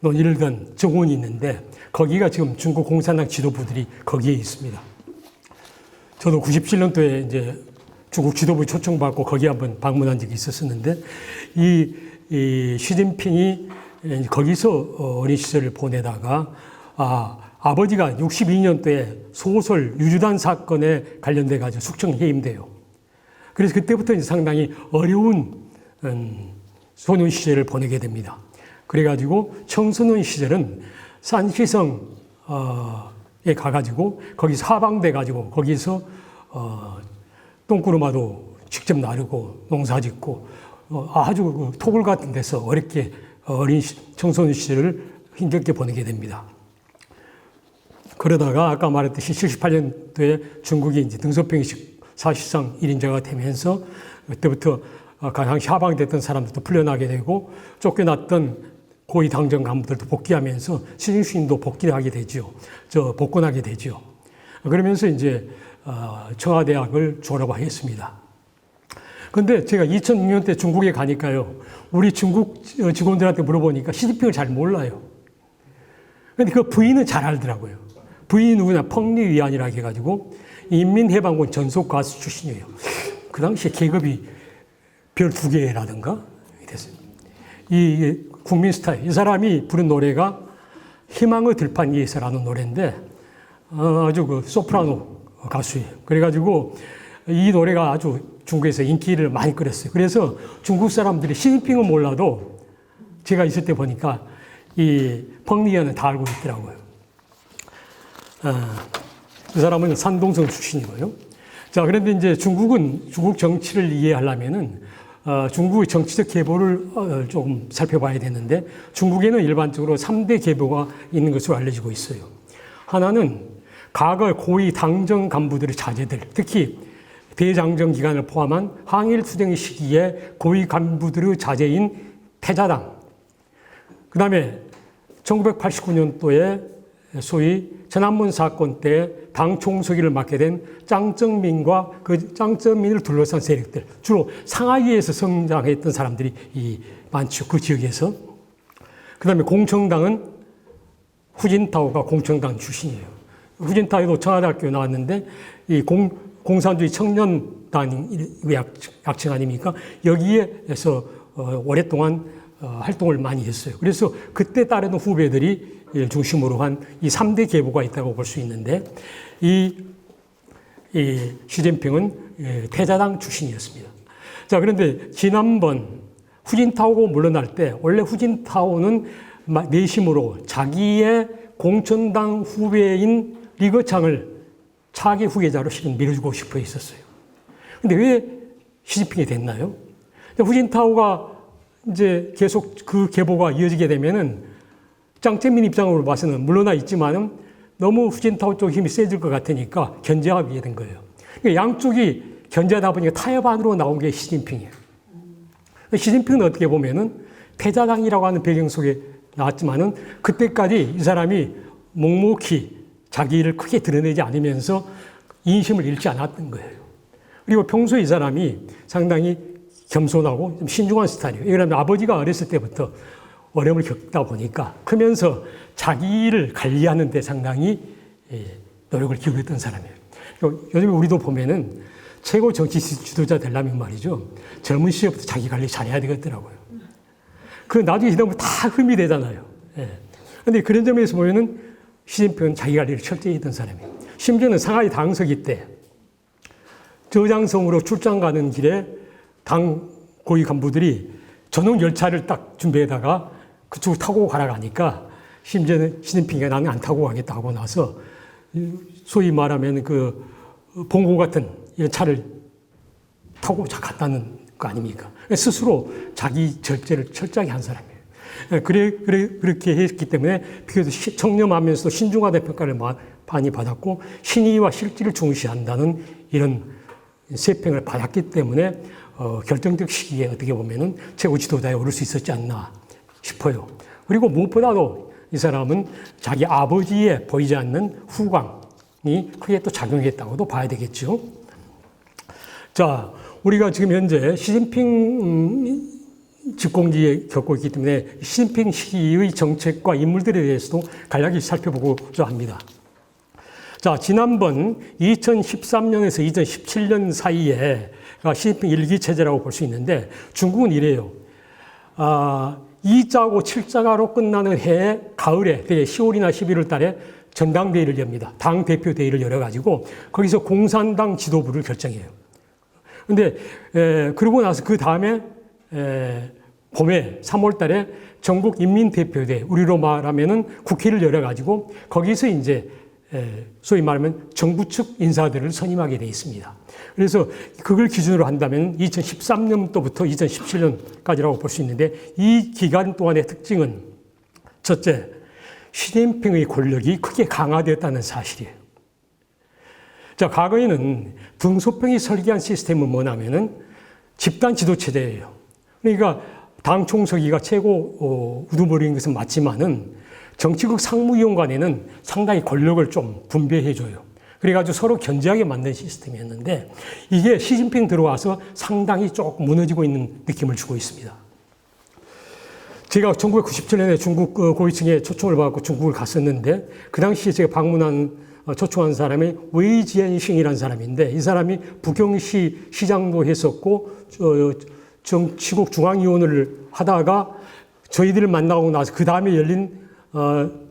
논일던 정원이 있는데 거기가 지금 중국 공산당 지도부들이 거기에 있습니다. 저도 97년도에 이제 중국 지도부 초청받고 거기 한번 방문한 적이 있었었는데 이 시진핑이 거기서 어린 시절을 보내다가 아버지가 62년도에 소설 유주단 사건에 관련돼 가지고 숙청 해임돼요. 그래서 그때부터 이제 상당히 어려운 소년 시절을 보내게 됩니다. 그래가지고 청소년 시절은 산시성에 가가지고 거기서 하방돼 가지고 거기서 똥구르마도 직접 나르고 농사짓고 아주 토굴 같은 데서 어렵게 어린 청소년 시절을 힘들게 보내게 됩니다. 그러다가 아까 말했듯이 78년도에 중국이 이제 등소평이 사실상 1인자가 되면서 그때부터 당시 하방됐던 사람들도 풀려나게 되고 쫓겨났던 고위 당정 간부들도 복귀하면서 시진핑도 복귀하게 되죠. 복권하게 되죠. 그러면서 이제 청와대학을 졸업했습니다. 그런데 제가 2006년 때 중국에 가니까요. 우리 중국 직원들한테 물어보니까 시진핑을 잘 몰라요. 그런데 그 부인은 잘 알더라고요. 부인이 누구냐? 펑리위안이라고 해가지고 인민해방군 전속 가수 출신이에요. 그 당시에 계급이 별 2개라든가 됐어요. 이 국민 스타, 이 사람이 부른 노래가 희망의 들판 위에서라는 노래인데 아주 그 소프라노 가수예요. 그래가지고 이 노래가 아주 중국에서 인기를 많이 끌었어요. 그래서 중국 사람들이 시진핑은 몰라도 제가 있을 때 보니까 이 펑리위안은 다 알고 있더라고요. 그 사람은 산동성 출신이고요. 자, 그런데 이제 중국 정치를 이해하려면은 중국의 정치적 계보를 조금 살펴봐야 되는데 중국에는 일반적으로 3대 계보가 있는 것으로 알려지고 있어요. 하나는 과거 고위 당정 간부들의 자제들, 특히 대장정 기간을 포함한 항일 투쟁 시기에 고위 간부들의 자제인 패자당. 그 다음에 1989년도에 소위 천안문 사건 때 당 총서기를 맡게 된 짱정민과 그 짱정민을 둘러싼 세력들, 주로 상하이에서 성장했던 사람들이 많죠. 그 지역에서. 그 다음에 공청당은 후진타오가 공청당 출신이에요. 후진타오도 청와대학교 나왔는데 이 공산주의 청년단의 약칭 아닙니까? 여기에서 오랫동안 활동을 많이 했어요. 그래서 그때 따르는 후배들이 중심으로 한 이 3대 계보가 있다고 볼 수 있는데 이 시진핑은 태자당 출신이었습니다. 자, 그런데 지난번 후진타오가 물러날 때 원래 후진타오는 내심으로 자기의 공천당 후배인 리거창을 차기 후계자로 실은 밀어주고 싶어 했었어요. 근데 왜 시진핑이 됐나요? 후진타오가 이제 계속 그 계보가 이어지게 되면은 짱재민 입장으로 봐서는 물러나 있지만은 너무 후진타오 쪽 힘이 세질 것 같으니까 견제하게 된 거예요. 그러니까 양쪽이 견제하다 보니까 타협 안으로 나온 게 시진핑이에요. 시진핑은 어떻게 보면은 패자당이라고 하는 배경 속에 나왔지만은 그때까지 이 사람이 묵묵히 자기 일을 크게 드러내지 않으면서 인심을 잃지 않았던 거예요. 그리고 평소에 이 사람이 상당히 겸손하고 좀 신중한 스타일이에요. 왜냐하면 아버지가 어렸을 때부터 어려움을 겪다 보니까 크면서 자기 일을 관리하는 데 상당히 노력을 기울였던 사람이에요. 요즘에 우리도 보면은 최고 정치 지도자 되려면 말이죠. 젊은 시절부터 자기 관리 잘해야 되겠더라고요. 그 나중에 지나면 다 흠이 되잖아요. 그런데 그런 점에서 보면은 시진핑은 자기 관리를 철저히 했던 사람이에요. 심지어는 상하이 당서기 때 저장성으로 출장 가는 길에 당 고위 간부들이 전용 열차를 딱 준비해다가 그쪽을 타고 가라고 하니까 심지어는 시진핑이 나는 안 타고 가겠다 하고 나서 소위 말하면 그 봉고 같은 이런 차를 타고 갔다는 거 아닙니까? 스스로 자기 절제를 철저하게 한 사람이에요. 그렇게 했기 때문에 비교적 청렴하면서도 신중하다는 평가를 많이 받았고 신의와 실질을 중시한다는 이런 세평을 받았기 때문에 결정적 시기에 어떻게 보면은 최고 지도자에 오를 수 있었지 않나 싶어요. 그리고 무엇보다도 이 사람은 자기 아버지의 보이지 않는 후광이 크게 또 작용했다고도 봐야 되겠죠. 자, 우리가 지금 현재 시진핑 집권기에 겪고 있기 때문에 시진핑 시기의 정책과 인물들에 대해서도 간략히 살펴보고자 합니다. 자, 지난번 2013년에서 2017년 사이에 시진핑 일기 체제라고 볼 수 있는데 중국은 이래요. 2자고 7자가로 끝나는 해 가을에 10월이나 11월 달에 전당대회를 엽니다. 당 대표 대회를 열어가지고 거기서 공산당 지도부를 결정해요. 근데 그러고 나서 그 다음에 봄에 3월 달에 전국 인민대표대회, 우리로 말하면은 국회를 열어가지고 거기서 이제 소위 말하면 정부 측 인사들을 선임하게 되어 있습니다. 그래서 그걸 기준으로 한다면 2013년도부터 2017년까지라고 볼 수 있는데 이 기간 동안의 특징은 첫째, 시진핑의 권력이 크게 강화되었다는 사실이에요. 자, 과거에는 등소평이 설계한 시스템은 뭐냐면은 집단 지도 체제예요. 그러니까 당 총서기가 최고 우두머리인 것은 맞지만은 정치국 상무위원 간에는 상당히 권력을 좀 분배해줘요. 그래가지고 서로 견제하게 만든 시스템이었는데 이게 시진핑 들어와서 상당히 조금 무너지고 있는 느낌을 주고 있습니다. 제가 1997년에 중국 고위층에 초청을 받고 중국을 갔었는데 그 당시에 제가 초청한 사람이 웨이지엔싱이라는 사람인데 이 사람이 북경시 시장도 했었고 정치국 중앙위원을 하다가 저희들을 만나고 나서 그 다음에 열린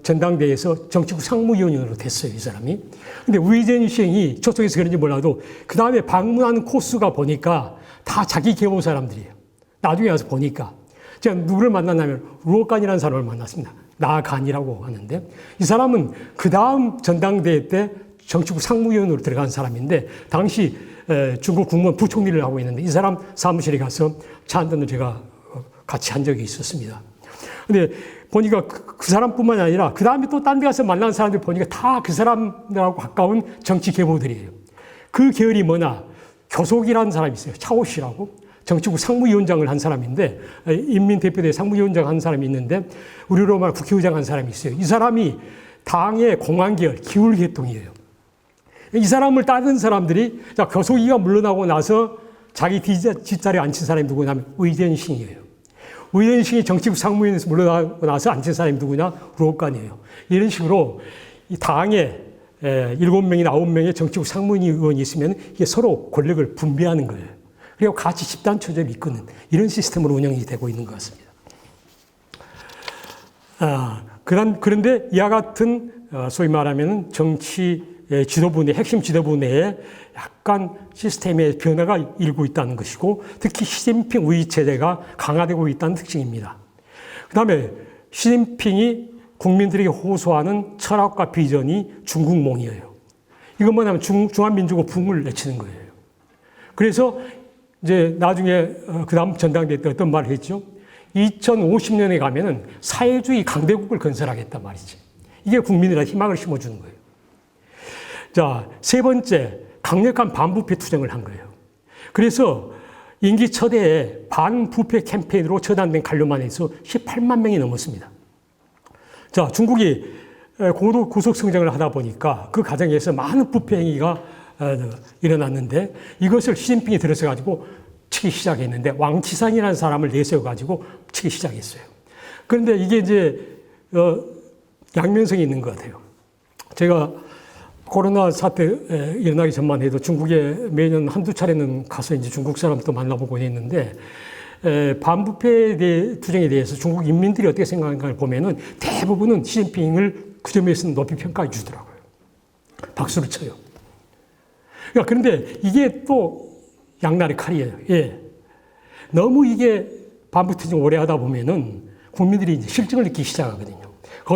전당대회에서 정치국 상무위원으로 됐어요, 이 사람이. 근데 웨이지엔싱이 초청해서 그런지 몰라도 그 다음에 방문하는 코스가 보니까 다 자기 계보 사람들이에요. 나중에 와서 보니까. 제가 누구를 만났냐면 루오간이라는 사람을 만났습니다. 나간이라고 하는데 이 사람은 그 다음 전당대회 때 정치국 상무위원으로 들어간 사람인데 당시 중국 국무원 부총리를 하고 있는데 이 사람 사무실에 가서 차 한 잔을 제가 같이 한 적이 있었습니다. 근데 보니까 그 사람뿐만 아니라 그 다음에 또 딴 데 가서 만난 사람들 보니까 다 그 사람들하고 가까운 정치 계보들이에요. 그 계열이 뭐냐? 교속이라는 사람이 있어요. 차오 씨라고. 정치국 상무위원장을 한 사람인데, 인민대표대 상무위원장 한 사람이 있는데, 우리로 말하면 국회의장 한 사람이 있어요. 이 사람이 당의 공안계열, 기울계통이에요. 이 사람을 따르는 사람들이, 자, 교소기가 물러나고 나서 자기 뒷자리에 앉힌 사람이 누구냐면 의전싱이에요. 의전싱이 정치국 상무위원회에서 물러나고 나서 앉힌 사람이 누구냐? 후로간이에요. 이런 식으로 이 당에 7명이나 9명의 정치국 상무위원이 있으면 이게 서로 권력을 분배하는 거예요. 그리고 같이 집단체제를 이끄는 이런 시스템으로 운영이 되고 있는 것 같습니다. 그런데 이와 같은 소위 말하면 정치 지도부 내, 핵심 지도부 내에 약간 시스템의 변화가 일고 있다는 것이고, 특히 시진핑 우위 체제가 강화되고 있다는 특징입니다. 그 다음에 시진핑이 국민들에게 호소하는 철학과 비전이 중국몽이에요. 이건 뭐냐면 중화민주고 붕을 내치는 거예요. 그래서 이제 나중에 그 다음 전당대회 때 어떤 말을 했죠? 2050년에 가면은 사회주의 강대국을 건설하겠단 말이지. 이게 국민들한테 희망을 심어주는 거예요. 자, 세 번째, 강력한 반부패 투쟁을 한 거예요. 그래서 임기 초대에 반부패 캠페인으로 처단된 관료만 해서 18만 명이 넘었습니다. 자, 중국이 고도 고속 성장을 하다 보니까 그 과정에서 많은 부패 행위가 일어났는데, 이것을 시진핑이 들어서가지고 치기 시작했는데, 왕치산이라는 사람을 내세워가지고 치기 시작했어요. 그런데 이게 이제 양면성이 있는 것 같아요. 제가 코로나 사태 일어나기 전만 해도 중국에 매년 한두 차례는 가서 이제 중국 사람도 만나보고 했는데, 반부패 투쟁에 대해서 중국 인민들이 어떻게 생각하는가를 보면은 대부분은 시진핑을 그 점에서는 높이 평가해 주더라고요. 박수를 쳐요. 그런데 이게 또 양날의 칼이에요. 예. 너무 이게 반부패 투쟁 오래 하다 보면은 국민들이 이제 실증을 느끼기 시작하거든요.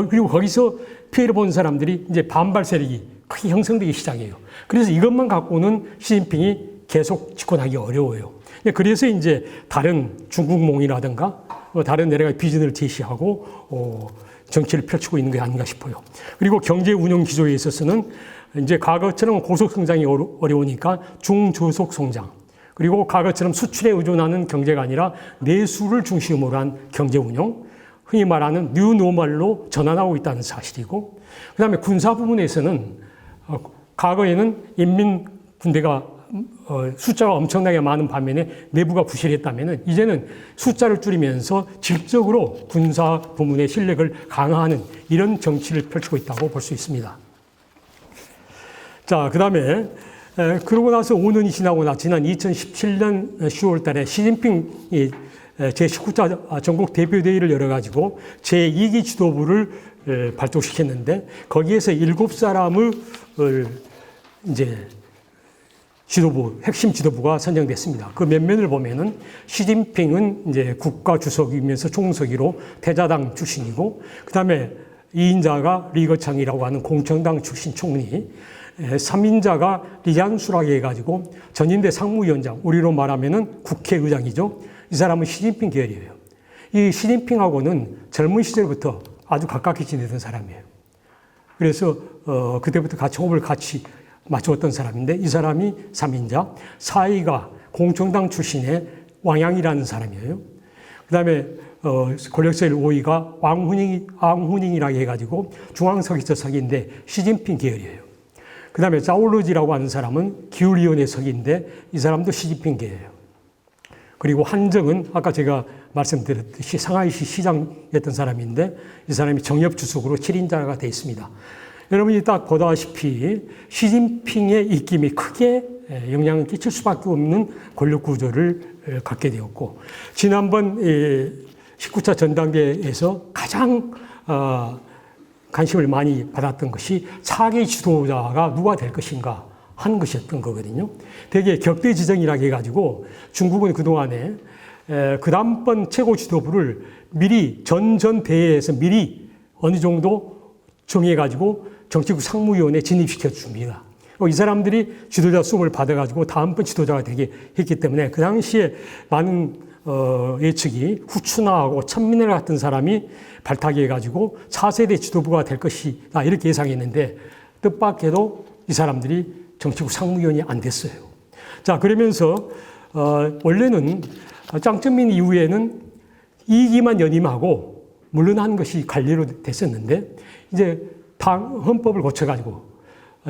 그리고 거기서 피해를 본 사람들이 이제 반발 세력이 크게 형성되기 시작해요. 그래서 이것만 갖고는 시진핑이 계속 집권하기 어려워요. 그래서 이제 다른 중국몽이라든가 다른 여러 가지 비전을 제시하고 정치를 펼치고 있는 게 아닌가 싶어요. 그리고 경제 운영 기조에 있어서는 이제 과거처럼 고속 성장이 어려우니까 중저속 성장, 그리고 과거처럼 수출에 의존하는 경제가 아니라 내수를 중심으로 한 경제 운영, 흔히 말하는 뉴노멀로 전환하고 있다는 사실이고, 그 다음에 군사 부분에서는 과거에는 인민 군대가 숫자가 엄청나게 많은 반면에 내부가 부실했다면, 이제는 숫자를 줄이면서 질적으로 군사 부문의 실력을 강화하는 이런 정치를 펼치고 있다고 볼 수 있습니다. 자, 그 다음에 그러고 나서 5년이 지나고 지난 2017년 10월 달에 시진핑이 제19차 전국 대표대회를 열어가지고 제2기 지도부를 발족시켰는데, 거기에서 7사람을 이제 지도부, 핵심 지도부가 선정됐습니다. 그 면면을 보면은 시진핑은 이제 국가 주석이면서 총서기로 태자당 출신이고, 그 다음에 2인자가 리거창이라고 하는 공정당 출신 총리, 3인자가 리안수라고 해가지고 전인대 상무위원장, 우리로 말하면은 국회의장이죠. 이 사람은 시진핑 계열이에요. 이 시진핑하고는 젊은 시절부터 아주 가깝게 지내던 사람이에요. 그래서 그때부터 같이 호흡을 같이 맞추었던 사람인데, 이 사람이 3인자, 4위가 공정당 출신의 왕양이라는 사람이에요. 그 다음에 권력세일 5위가 왕후닝이라고 해가지고 중앙서기처 서기인데 시진핑 계열이에요. 그 다음에 짜올루지라고 하는 사람은 기울위원회 서기인데 이 사람도 시진핑 계열이에요. 그리고 한정은 아까 제가 말씀드렸듯이 상하이시 시장이었던 사람인데, 이 사람이 정협주석으로 7인자가 되어 있습니다. 여러분이 딱 보다시피 시진핑의 입김이 크게 영향을 끼칠 수밖에 없는 권력 구조를 갖게 되었고, 지난번 19차 전당대회에서 가장 관심을 많이 받았던 것이 차기 지도자가 누가 될 것인가 하는 것이었던 거거든요. 되게 격대 지정이라고 해가지고 중국은 그동안에 그 다음번 최고 지도부를 미리 전대회에서 미리 어느 정도 정해가지고 정치국 상무위원회에 진입시켜 줍니다. 이 사람들이 지도자 수업을 받아가지고 다음번 지도자가 되게 했기 때문에 그 당시에 많은 예측이 후추나하고 천민을 같은 사람이 발탁이 해가지고 차세대 지도부가 될 것이다 이렇게 예상했는데, 뜻밖에도 이 사람들이 정치국 상무위원이 안 됐어요. 자, 그러면서 원래는 짱쩌민 이후에는 2기만 연임하고 물러나는 것이 관례로 됐었는데 이제 당 헌법을 고쳐가지고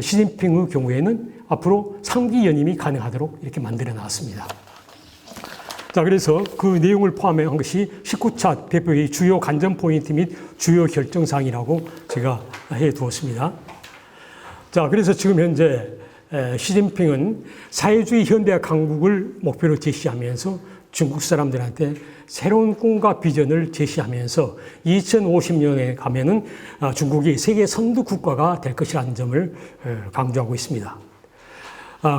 시진핑의 경우에는 앞으로 3기 연임이 가능하도록 이렇게 만들어 놨습니다. 자, 그래서 그 내용을 포함한 것이 19차 대표회의 주요 관전 포인트 및 주요 결정사항이라고 제가 해 두었습니다. 자, 그래서 지금 현재 시진핑은 사회주의 현대화 강국을 목표로 제시하면서 중국 사람들한테 새로운 꿈과 비전을 제시하면서 2050년에 가면은 중국이 세계 선두 국가가 될 것이라는 점을 강조하고 있습니다.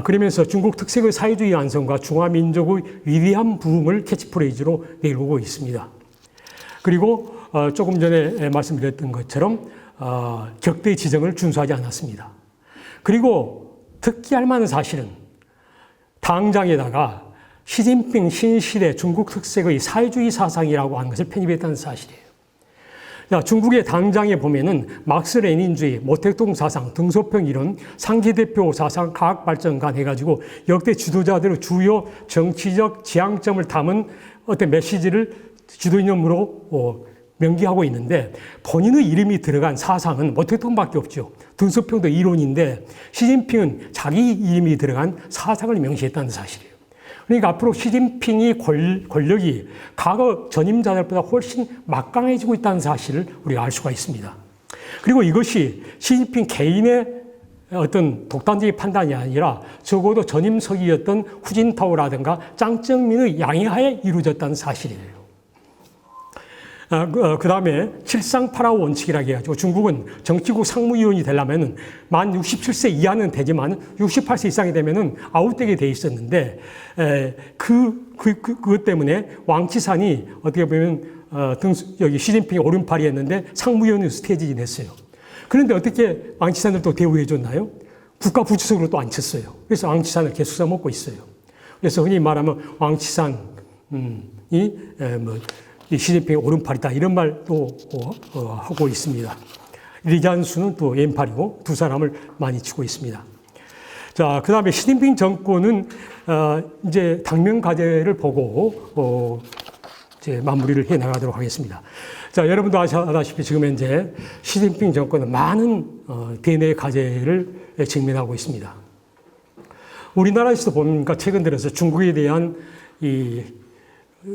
그러면서 중국 특색의 사회주의 완성과 중화민족의 위대한 부흥을 캐치프레이즈로 내걸고 있습니다. 그리고 조금 전에 말씀드렸던 것처럼 적대 지정을 준수하지 않았습니다. 그리고 특기할 만한 사실은 당장에다가 시진핑 신시대 중국 특색의 사회주의 사상이라고 하는 것을 편입했다는 사실이에요. 자, 중국의 당장에 보면은 막스 레닌주의, 모택동 사상, 등소평 이론, 상기대표 사상, 과학발전관 해가지고 역대 지도자들의 주요 정치적 지향점을 담은 어떤 메시지를 지도이념으로 명기하고 있는데 본인의 이름이 들어간 사상은 모택동밖에 없죠. 등소평도 이론인데 시진핑은 자기 이름이 들어간 사상을 명시했다는 사실이에요. 그러니까 앞으로 시진핑이 권력이 과거 전임자들보다 훨씬 막강해지고 있다는 사실을 우리가 알 수가 있습니다. 그리고 이것이 시진핑 개인의 어떤 독단적인 판단이 아니라 적어도 전임석이었던 후진타오라든가 짱쩌민의 양해하에 이루어졌다는 사실이에요. 그 다음에 7상8하 원칙이라고 해가지고 중국은 정치국 상무위원이 되려면은 만 67세 이하는 되지만 68세 이상이 되면은 아웃되게 돼 있었는데, 그것 때문에 왕치산이 어떻게 보면, 여기 시진핑이 오른팔이 했는데 상무위원으로 퇴진이 됐어요. 그런데 어떻게 왕치산을 또 대우해 줬나요? 국가 부주석으로 또 앉혔어요. 그래서 왕치산을 계속 써먹고 있어요. 그래서 흔히 말하면 왕치산이, 이 시진핑의 오른팔이다 이런 말도 하고 있습니다. 리잔수는 또 왼팔이고 두 사람을 많이 치고 있습니다. 자, 그 다음에 시진핑 정권은 이제 당면 과제를 보고 이제 마무리를 해 나가도록 하겠습니다. 자, 여러분도 아시다시피 지금 현재 시진핑 정권은 많은 대내 과제를 직면하고 있습니다. 우리나라에서도 보니까 최근 들어서 중국에 대한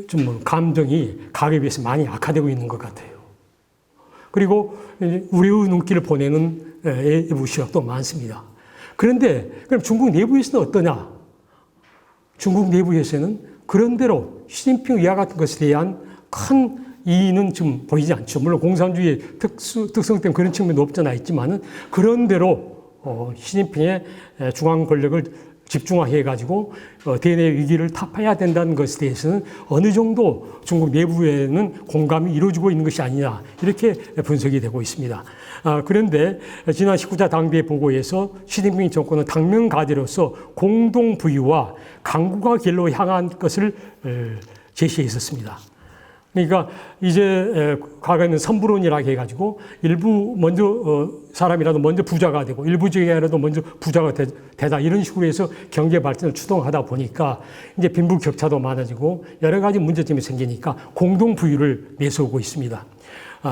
좀 감정이 과거에 비해서 많이 악화되고 있는 것 같아요. 그리고 우리의 눈길을 보내는 외부 시각도 많습니다. 그런데 그럼 중국 내부에서는 어떠냐? 중국 내부에서는 그런대로 시진핑 위와 같은 것에 대한 큰 이의는 좀 보이지 않죠. 물론 공산주의의 특성 때문에 그런 측면도 없잖아 있지만은 그런대로 시진핑의 중앙 권력을 집중화해가지고 대내 위기를 타파해야 된다는 것에 대해서는 어느 정도 중국 내부에는 공감이 이루어지고 있는 것이 아니냐 이렇게 분석이 되고 있습니다. 그런데 지난 19차 당대 보고에서 시진핑 정권은 당면 과제로서 공동 부유와 강국화 길로 향한 것을 제시했었습니다. 그러니까 이제 과거에는 선부론이라고 해가지고 일부 먼저 사람이라도 먼저 부자가 되고 일부 지역이라도 먼저 부자가 되다 이런 식으로 해서 경제 발전을 추동하다 보니까 이제 빈부격차도 많아지고 여러 가지 문제점이 생기니까 공동 부유를 내세우고 있습니다.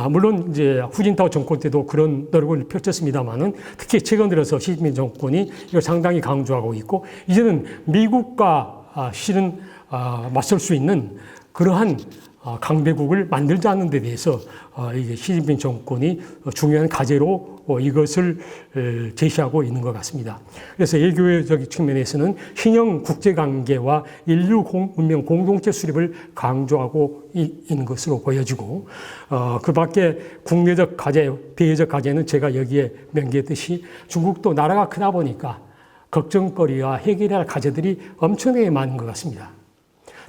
물론 이제 후진타오 정권 때도 그런 노력을 펼쳤습니다만은 특히 최근 들어서 시진핑 정권이 이걸 상당히 강조하고 있고 이제는 미국과 실은 맞설 수 있는 그러한 강대국을 만들자는 데 대해서 이게 시진핑 정권이 중요한 과제로 이것을 제시하고 있는 것 같습니다. 그래서 외교적 측면에서는 신형 국제관계와 인류 문명 공동체 수립을 강조하고 있는 것으로 보여지고 그 밖에 국내적 과제, 대외적 과제는 제가 여기에 명기했듯이 중국도 나라가 크다 보니까 걱정거리와 해결해야 할 과제들이 엄청나게 많은 것 같습니다.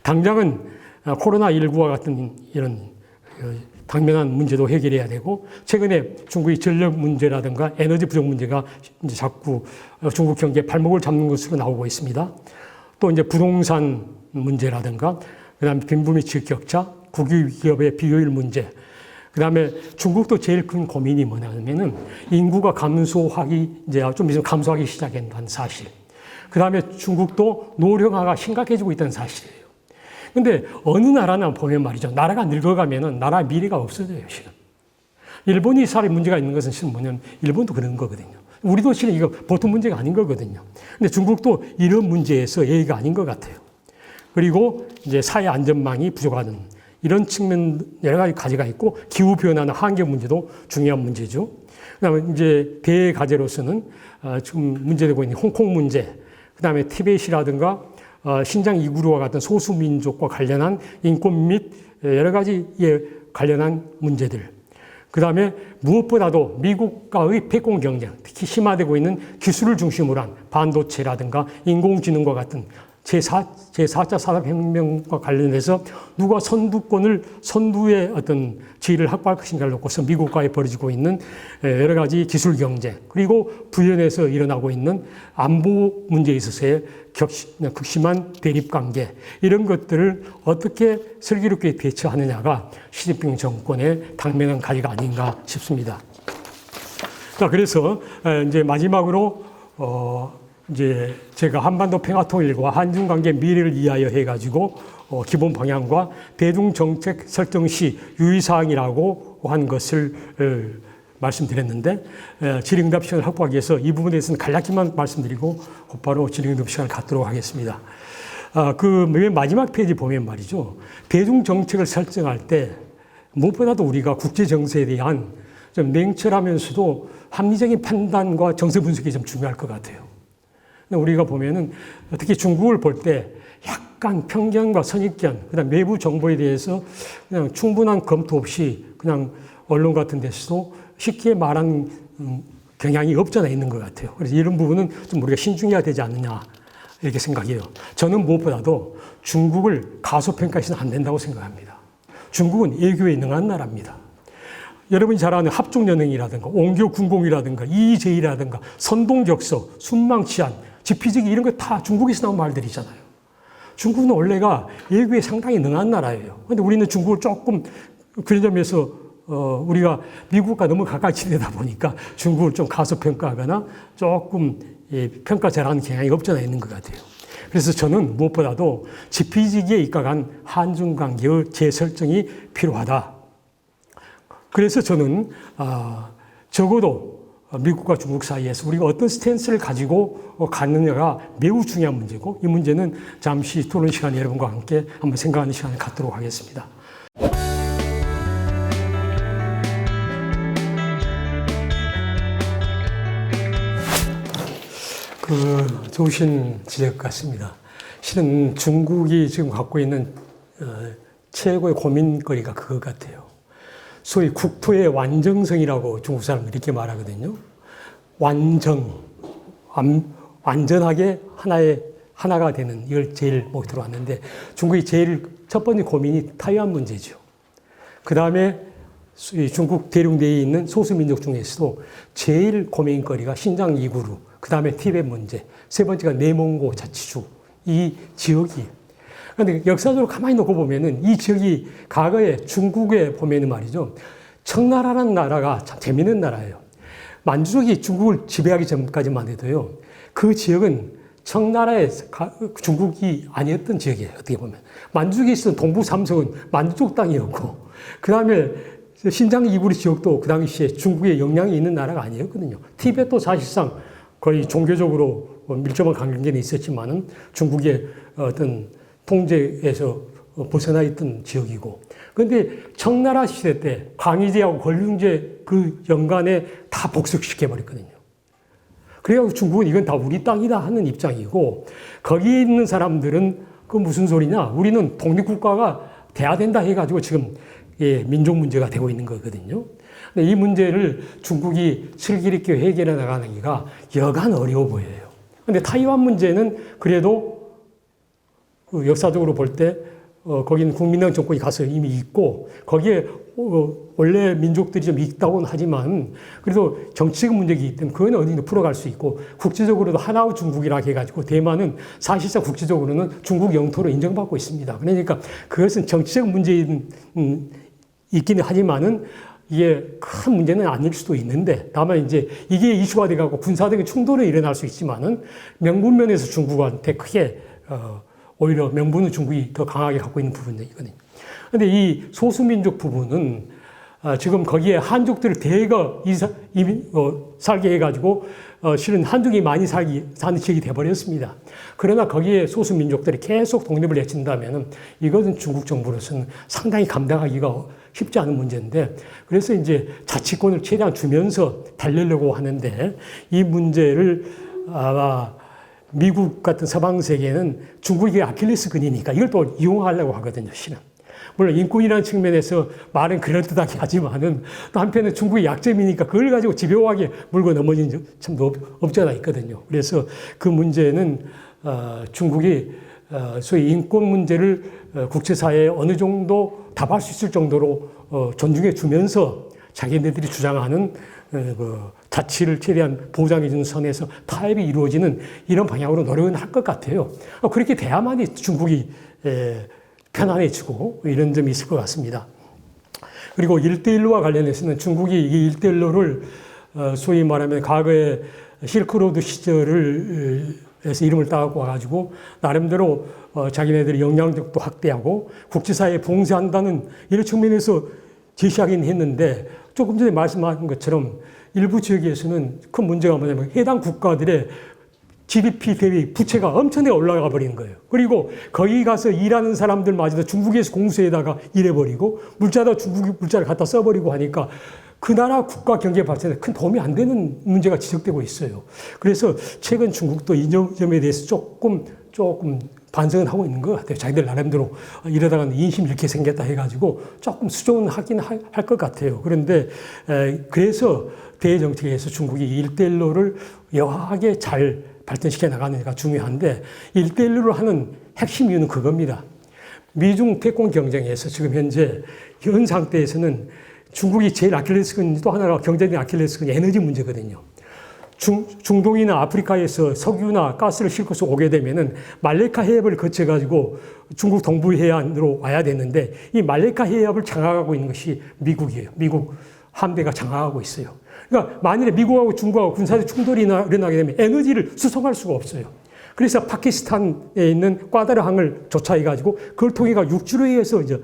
당장은 코로나19와 같은 이런 당면한 문제도 해결해야 되고 최근에 중국의 전력 문제라든가 에너지 부족 문제가 이제 자꾸 중국 경제에 발목을 잡는 것으로 나오고 있습니다. 또 이제 부동산 문제라든가 그다음에 빈부 및 지역격차, 국유기업의 비효율 문제, 그다음에 중국도 제일 큰 고민이 뭐냐면은 인구가 감소하기 이제 좀 있으면 감소하기 시작한다는 사실. 그다음에 중국도 노령화가 심각해지고 있다는 사실이에요. 근데 어느 나라나 보면 말이죠. 나라가 늙어가면은 나라 미래가 없어져요, 실은. 일본이 사회 문제가 있는 것은 실은 뭐냐면 일본도 그런 거거든요. 우리도 실은 이거 보통 문제가 아닌 거거든요. 근데 중국도 이런 문제에서 예의가 아닌 것 같아요. 그리고 이제 사회 안전망이 부족하는 이런 측면 여러 가지 가지가 있고 기후 변화나 환경 문제도 중요한 문제죠. 그다음에 이제 대과제로서는 지금 문제되고 있는 홍콩 문제, 그다음에 티벳이라든가 신장 이구르와 같은 소수 민족과 관련한 인권 및 여러 가지에 관련한 문제들. 그다음에 무엇보다도 미국과의 패권 경쟁, 특히 심화되고 있는 기술을 중심으로 한 반도체라든가 인공지능과 같은 제4차 산업혁명과 관련해서 누가 선두의 어떤 지위를 확보할 것인가를 놓고서 미국과의 벌어지고 있는 여러 가지 기술 경쟁, 그리고 부연해서 일어나고 있는 안보 문제에 있어서의 극심한 대립 관계, 이런 것들을 어떻게 슬기롭게 대처하느냐가 시진핑 정권의 당면한 과제가 아닌가 싶습니다. 자, 그래서 이제 마지막으로 이제 제가 한반도 평화통일과 한중관계 미래를 위하여 해가지고 기본 방향과 대중정책 설정 시 유의사항이라고 한 것을 말씀드렸는데 질의응답 시간을 확보하기 위해서 이 부분에 대해서는 간략히만 말씀드리고 곧바로 질의응답 시간을 갖도록 하겠습니다. 그 맨 마지막 페이지 보면 말이죠. 대중정책을 설정할 때 무엇보다도 우리가 국제정세에 대한 좀 냉철하면서도 합리적인 판단과 정세 분석이 좀 중요할 것 같아요. 우리가 보면은 특히 중국을 볼 때 약간 편견과 선입견, 그다음 외부 정보에 대해서 그냥 충분한 검토 없이 그냥 언론 같은 데서도 쉽게 말하는 경향이 없잖아 있는 것 같아요. 그래서 이런 부분은 좀 우리가 신중해야 되지 않느냐 이렇게 생각해요. 저는 무엇보다도 중국을 가소평가해서는 안 된다고 생각합니다. 중국은 외교에 능한 나라입니다. 여러분이 잘 아는 합종연행이라든가 옹교군공이라든가 이의제의라든가 선동격서, 순망치안, 지피지기 이런 거 다 중국에서 나온 말들이잖아요. 중국은 원래가 외교에 상당히 능한 나라예요. 그런데 우리는 중국을 조금 그런 점에서 우리가 미국과 너무 가까이 지내다 보니까 중국을 좀 가소평가하거나 조금 평가 잘하는 경향이 없잖아 있는 것 같아요. 그래서 저는 무엇보다도 지피지기에 입각한 한중관계의 재설정이 필요하다. 그래서 저는 적어도 미국과 중국 사이에서 우리가 어떤 스탠스를 가지고 가느냐가 매우 중요한 문제고, 이 문제는 잠시 토론 시간에 여러분과 함께 한번 생각하는 시간을 갖도록 하겠습니다. 좋으신 지적 같습니다. 실은 중국이 지금 갖고 있는 최고의 고민거리가 그것 같아요. 소위 국토의 완정성이라고 중국 사람들이 이렇게 말하거든요. 완전하게 하나가 되는 이걸 제일 목표로 왔는데, 중국이 제일 첫 번째 고민이 타이완 문제죠. 그 다음에 중국 대륙 내에 있는 소수민족 중에서도 제일 고민거리가 신장 이구르, 그 다음에 티벳 문제, 세 번째가 내몽고 자치주, 이 지역이에요. 그런데 역사적으로 가만히 놓고 보면은 이 지역이 과거에 중국에 보면은 말이죠. 청나라라는 나라가 참 재밌는 나라예요. 만주족이 중국을 지배하기 전까지만 해도요. 그 지역은 청나라의 중국이 아니었던 지역이에요. 어떻게 보면. 만주족이 있었던 동부 삼성은 만주족 땅이었고, 그 다음에 신장 이구르 지역도 그 당시에 중국의 영향이 있는 나라가 아니었거든요. 티벳도 사실상 거의 종교적으로 밀접한 관계는 있었지만은 중국의 어떤 통제에서 벗어나 있던 지역이고, 그런데 청나라 시대 때 광의제하고 권륭제 그 연간에 다 복속시켜버렸거든요. 그래서 중국은 이건 다 우리 땅이다 하는 입장이고, 거기에 있는 사람들은 그 무슨 소리냐, 우리는 독립국가가 돼야 된다 해가지고 지금 민족 문제가 되고 있는 거거든요. 근데 이 문제를 중국이 슬기롭게 해결해 나가기가 여간 어려워 보여요. 그런데 타이완 문제는 그래도 역사적으로 볼 때 거기는 국민당 정권이 가서 이미 있고, 거기에 원래 민족들이 좀 있다고는 하지만 그래도 정치적 문제이기 때문에 그건 어딘가 풀어갈 수 있고, 국제적으로도 하나의 중국이라 해가지고 대만은 사실상 국제적으로는 중국 영토로 인정받고 있습니다. 그러니까 그것은 정치적 문제인 있기는 하지만은 이게 큰 문제는 아닐 수도 있는데, 다만 이제 이게 이슈가 돼가고 군사적인 충돌은 일어날 수 있지만은 명분 면에서 중국한테 크게, 오히려 명분은 중국이 더 강하게 갖고 있는 부분이거든요. 근데 이 소수민족 부분은 지금 거기에 한족들을 대거 살게 해가지고 실은 한족이 많이 사는 지역이 돼버렸습니다. 그러나 거기에 소수민족들이 계속 독립을 외친다면 이것은 중국 정부로서는 상당히 감당하기가 쉽지 않은 문제인데, 그래서 이제 자치권을 최대한 주면서 달래려고 하는데, 이 문제를 아마 미국 같은 서방 세계는 중국이 아킬레스건이니까 이걸 또 이용하려고 하거든요, 실은. 물론 인권이라는 측면에서 말은 그럴듯하게 하지만은 또 한편은 중국의 약점이니까 그걸 가지고 집요하게 물고 넘어진 적 참 없지 않아 있거든요. 그래서 그 문제는 중국이 소위 인권 문제를 국제사회에 어느 정도 답할 수 있을 정도로 존중해 주면서 자기네들이 주장하는 그 자치를 최대한 보장해주는 선에서 타협이 이루어지는 이런 방향으로 노력은 할 것 같아요. 그렇게 돼야만이 중국이 편안해지고 이런 점이 있을 것 같습니다. 그리고 1대1로와 관련해서는 중국이 이 1대1로를 소위 말하면 과거에 실크로드 시절에서 이름을 따고 와가지고 나름대로 자기네들이 영향력도 확대하고 국제사회에 봉쇄한다는 이런 측면에서 제시하긴 했는데, 조금 전에 말씀하신 것처럼 일부 지역에서는 큰 문제가 뭐냐면 해당 국가들의 GDP 대비 부채가 엄청나게 올라가 버리는 거예요. 그리고 거기 가서 일하는 사람들마저도 중국에서 공수에다가 일해버리고 물자도 중국 물자를 갖다 써버리고 하니까 그 나라 국가 경제 발전에 큰 도움이 안 되는 문제가 지적되고 있어요. 그래서 최근 중국도 이 점에 대해서 조금 반성을 하고 있는 것 같아요. 자기들 나름대로 이러다가는 인심이 이렇게 생겼다 해가지고 조금 수정은 하긴 할 것 같아요. 그런데 그래서 대정책에서 중국이 1대1로를 여하게 잘 발전시켜 나가는가 중요한데, 1대1로를 하는 핵심 이유는 그겁니다. 미중 패권 경쟁에서 지금 현 상태에서는 중국이 제일 아킬레스건, 또 하나가 경제적인 아킬레스건이 에너지 문제거든요. 중동이나 아프리카에서 석유나 가스를 싣고서 오게 되면은 말레카 해협을 거쳐가지고 중국 동부 해안으로 와야 되는데, 이 말레카 해협을 장악하고 있는 것이 미국이에요. 미국 함대가 장악하고 있어요. 그러니까 만일에 미국하고 중국하고 군사적 충돌이 일어나게 되면 에너지를 수송할 수가 없어요. 그래서 파키스탄에 있는 과다르항을 조차해가지고 그걸 통해 육지로 해서 이제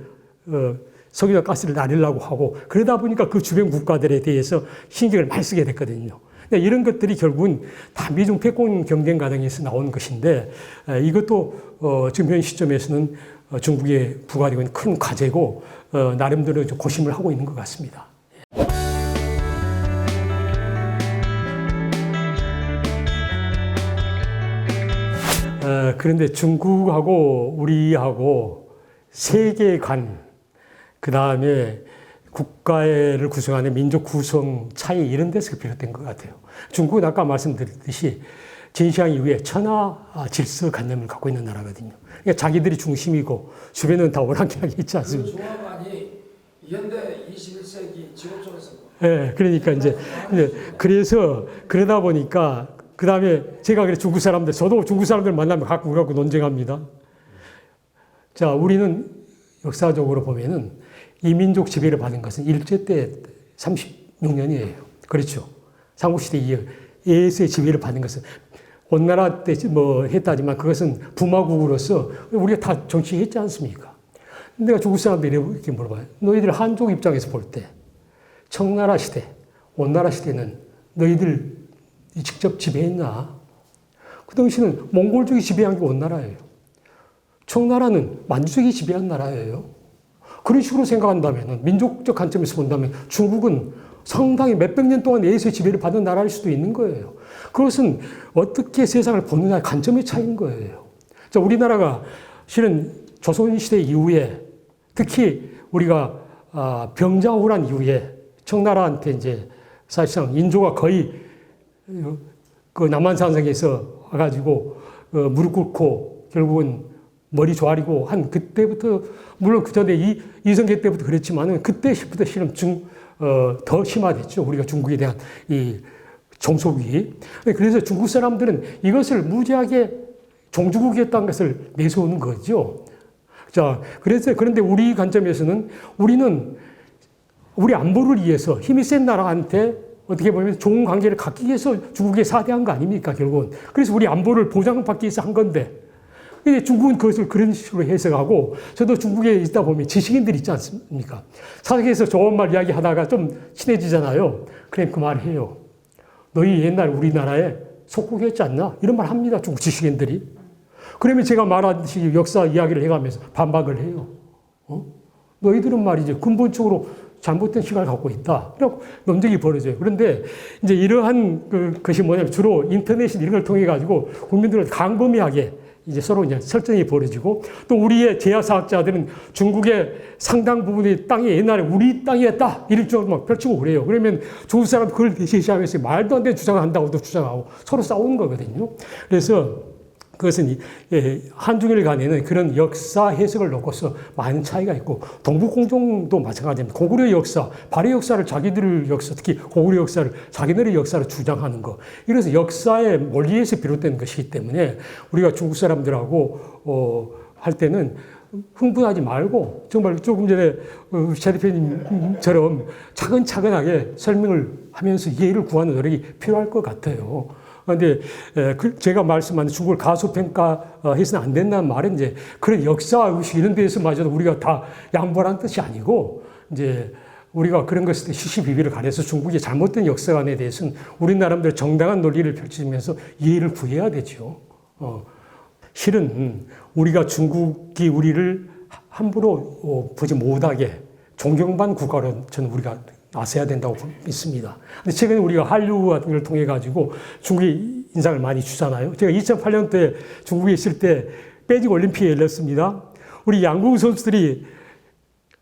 석유나 가스를 나르려고 하고, 그러다 보니까 그 주변 국가들에 대해서 신경을 많이 쓰게 됐거든요. 이런 것들이 결국은 다 미중 패권 경쟁 과정에서 나온 것인데, 이것도 지금 현 시점에서는 중국에 부과되고 있는 큰 과제고, 나름대로 고심을 하고 있는 것 같습니다. 그런데 중국하고 우리하고 세계관, 그 다음에 국가를 구성하는 민족 구성 차이, 이런 데서 비롯된 것 같아요. 중국은 아까 말씀드렸듯이 진시황 이후에 천하 질서 관념을 갖고 있는 나라거든요. 그러니까 자기들이 중심이고 주변은 다 오랑캐하게 있지 않습니까? 그 조합안이 현대 21세기 지구 속에서. 네, 그러니까 이제 그래서 그러다 보니까 그 다음에 제가 그래 중국 사람들, 저도 중국 사람들 만나면 가끔 갖고 논쟁합니다. 자, 우리는 역사적으로 보면은 이민족 지배를 받은 것은 일제 때 36년이에요. 그렇죠. 삼국시대 이에서의 지배를 받은 것은 온나라 때 했다지만 그것은 부마국으로서 우리가 다 정치했지 않습니까? 내가 중국 사람들이 이렇게 물어봐요. 너희들 한족 입장에서 볼 때 청나라 시대, 온나라 시대는 너희들 직접 지배했나? 그 당시는 몽골족이 지배한 게 온나라예요. 청나라는 만주족이 지배한 나라예요. 그런 식으로 생각한다면, 민족적 관점에서 본다면 중국은 상당히 몇백 년 동안 내에서의 지배를 받은 나라일 수도 있는 거예요. 그것은 어떻게 세상을 보느냐의 관점의 차이인 거예요. 자, 우리나라가 실은 조선시대 이후에, 특히 우리가 병자호란 이후에 청나라한테 이제 사실상 인조가 거의 그 남한산성에서 와가지고 무릎 꿇고 결국은 머리 조아리고 한 그때부터, 물론 그 전에 이성계 때부터 그랬지만은 그때부터 실은 더 심화됐죠. 우리가 중국에 대한 이 종속이. 그래서 중국 사람들은 이것을 무지하게 종주국이었다는 것을 내세우는 거죠. 자, 그런데 우리 관점에서는 우리는 우리 안보를 위해서 힘이 센 나라한테 어떻게 보면 좋은 관계를 갖기 위해서 중국에 사대한 거 아닙니까, 결국은. 그래서 우리 안보를 보장받기 위해서 한 건데. 근데 중국은 그것을 그런 식으로 해석하고, 저도 중국에 있다 보면 지식인들 있지 않습니까? 사석에서 좋은 말 이야기하다가 좀 친해지잖아요. 그럼 그 말 해요. 너희 옛날 우리나라에 속국이었지 않나? 이런 말 합니다, 중국 지식인들이. 그러면 제가 말한 식 역사 이야기를 해가면서 반박을 해요. 너희들은 말이죠. 근본적으로 잘못된 시각을 갖고 있다. 그래서 논쟁이 벌어져요. 그런데 이제 이러한 것이 뭐냐면 주로 인터넷 이런 걸 통해 가지고 국민들을 광범위하게 이제 서로 이제 설전이 벌어지고 또 우리의 제야사학자들은 중국의 상당 부분의 땅이 옛날에 우리 땅이었다. 이럴 정도 막 펼치고 그래요. 그러면 중국 사람 그걸 제시하면서 말도 안 되는 주장을 한다고도 주장하고 서로 싸우는 거거든요. 그래서 그것은 한중일 간에는 그런 역사 해석을 놓고서 많은 차이가 있고 동북공정도 마찬가지입니다. 고구려 역사, 발해 역사를 자기들 역사, 특히 고구려 역사를 자기들의 역사를 주장하는 것. 이래서 역사의 원리에서 비롯된 것이기 때문에 우리가 중국 사람들하고 할 때는 흥분하지 말고 정말 조금 전에 謝대표님처럼 차근차근하게 설명을 하면서 이해를 구하는 노력이 필요할 것 같아요. 그런데 제가 말씀한 중국을 가소평가해서는 안 된다는 말은 이제 그런 역사의식 이런 데서마저도 우리가 다 양보라는 뜻이 아니고 이제 우리가 그런 것에 시시비비를 가려서 중국의 잘못된 역사관에 대해서는 우리나라들 정당한 논리를 펼치면서 이해를 구해야 되죠. 실은 우리가 중국이 우리를 함부로 보지 못하게 존경받는 국가로 저는 우리가 나서야 된다고 믿습니다. 근데 최근에 우리가 한류 같은 걸 통해 가지고 중국이 인상을 많이 주잖아요. 제가 2008년도에 중국에 있을 때 베이징 올림픽이 열렸습니다. 우리 양궁 선수들이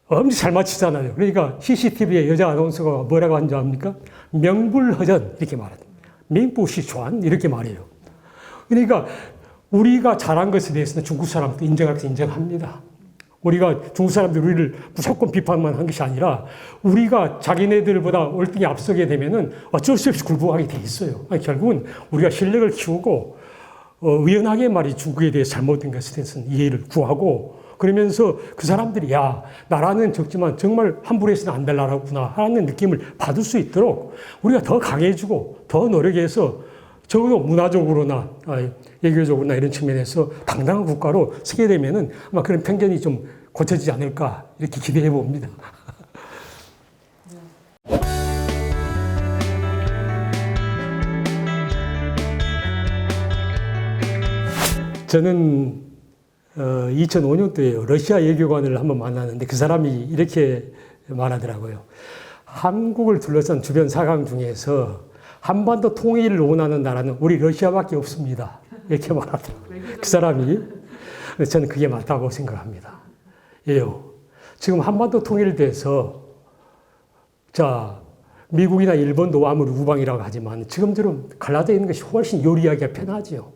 엄청 잘 맞히잖아요. 그러니까 CCTV에 여자 아나운서가 뭐라고 하는지 압니까? 명불허전 이렇게 말합니다. 명부시주안 이렇게 말해요. 그러니까 우리가 잘한 것에 대해서는 중국 사람도 인정할 때 인정합니다. 우리가 중국 사람들이 우리를 무조건 비판만 한 것이 아니라 우리가 자기네들보다 월등히 앞서게 되면은 어쩔 수 없이 굴복하게 돼 있어요. 결국은 우리가 실력을 키우고 의연하게 말이 중국에 대해서 잘못된 것에 대해서는 이해를 구하고 그러면서 그 사람들이 야 나라는 적지만 정말 함부로 해서는 안 될 나라구나 하는 느낌을 받을 수 있도록 우리가 더 강해지고 더 노력해서 적어도 문화적으로나 외교적으로나 이런 측면에서 당당한 국가로 서게 되면은 아마 그런 편견이 좀 고쳐지지 않을까 이렇게 기대해 봅니다. 저는 2005년도에 러시아 외교관을 한번 만났는데 그 사람이 이렇게 말하더라고요. 한국을 둘러싼 주변 사강 중에서 한반도 통일을 원하는 나라는 우리 러시아밖에 없습니다. 이렇게 말하더라고요. 그 사람이. 저는 그게 맞다고 생각합니다. 예요. 지금 한반도 통일에 대해서 자 미국이나 일본도 아무리 우방이라고 하지만 지금처럼 갈라져 있는 것이 훨씬 요리하기가 편하죠.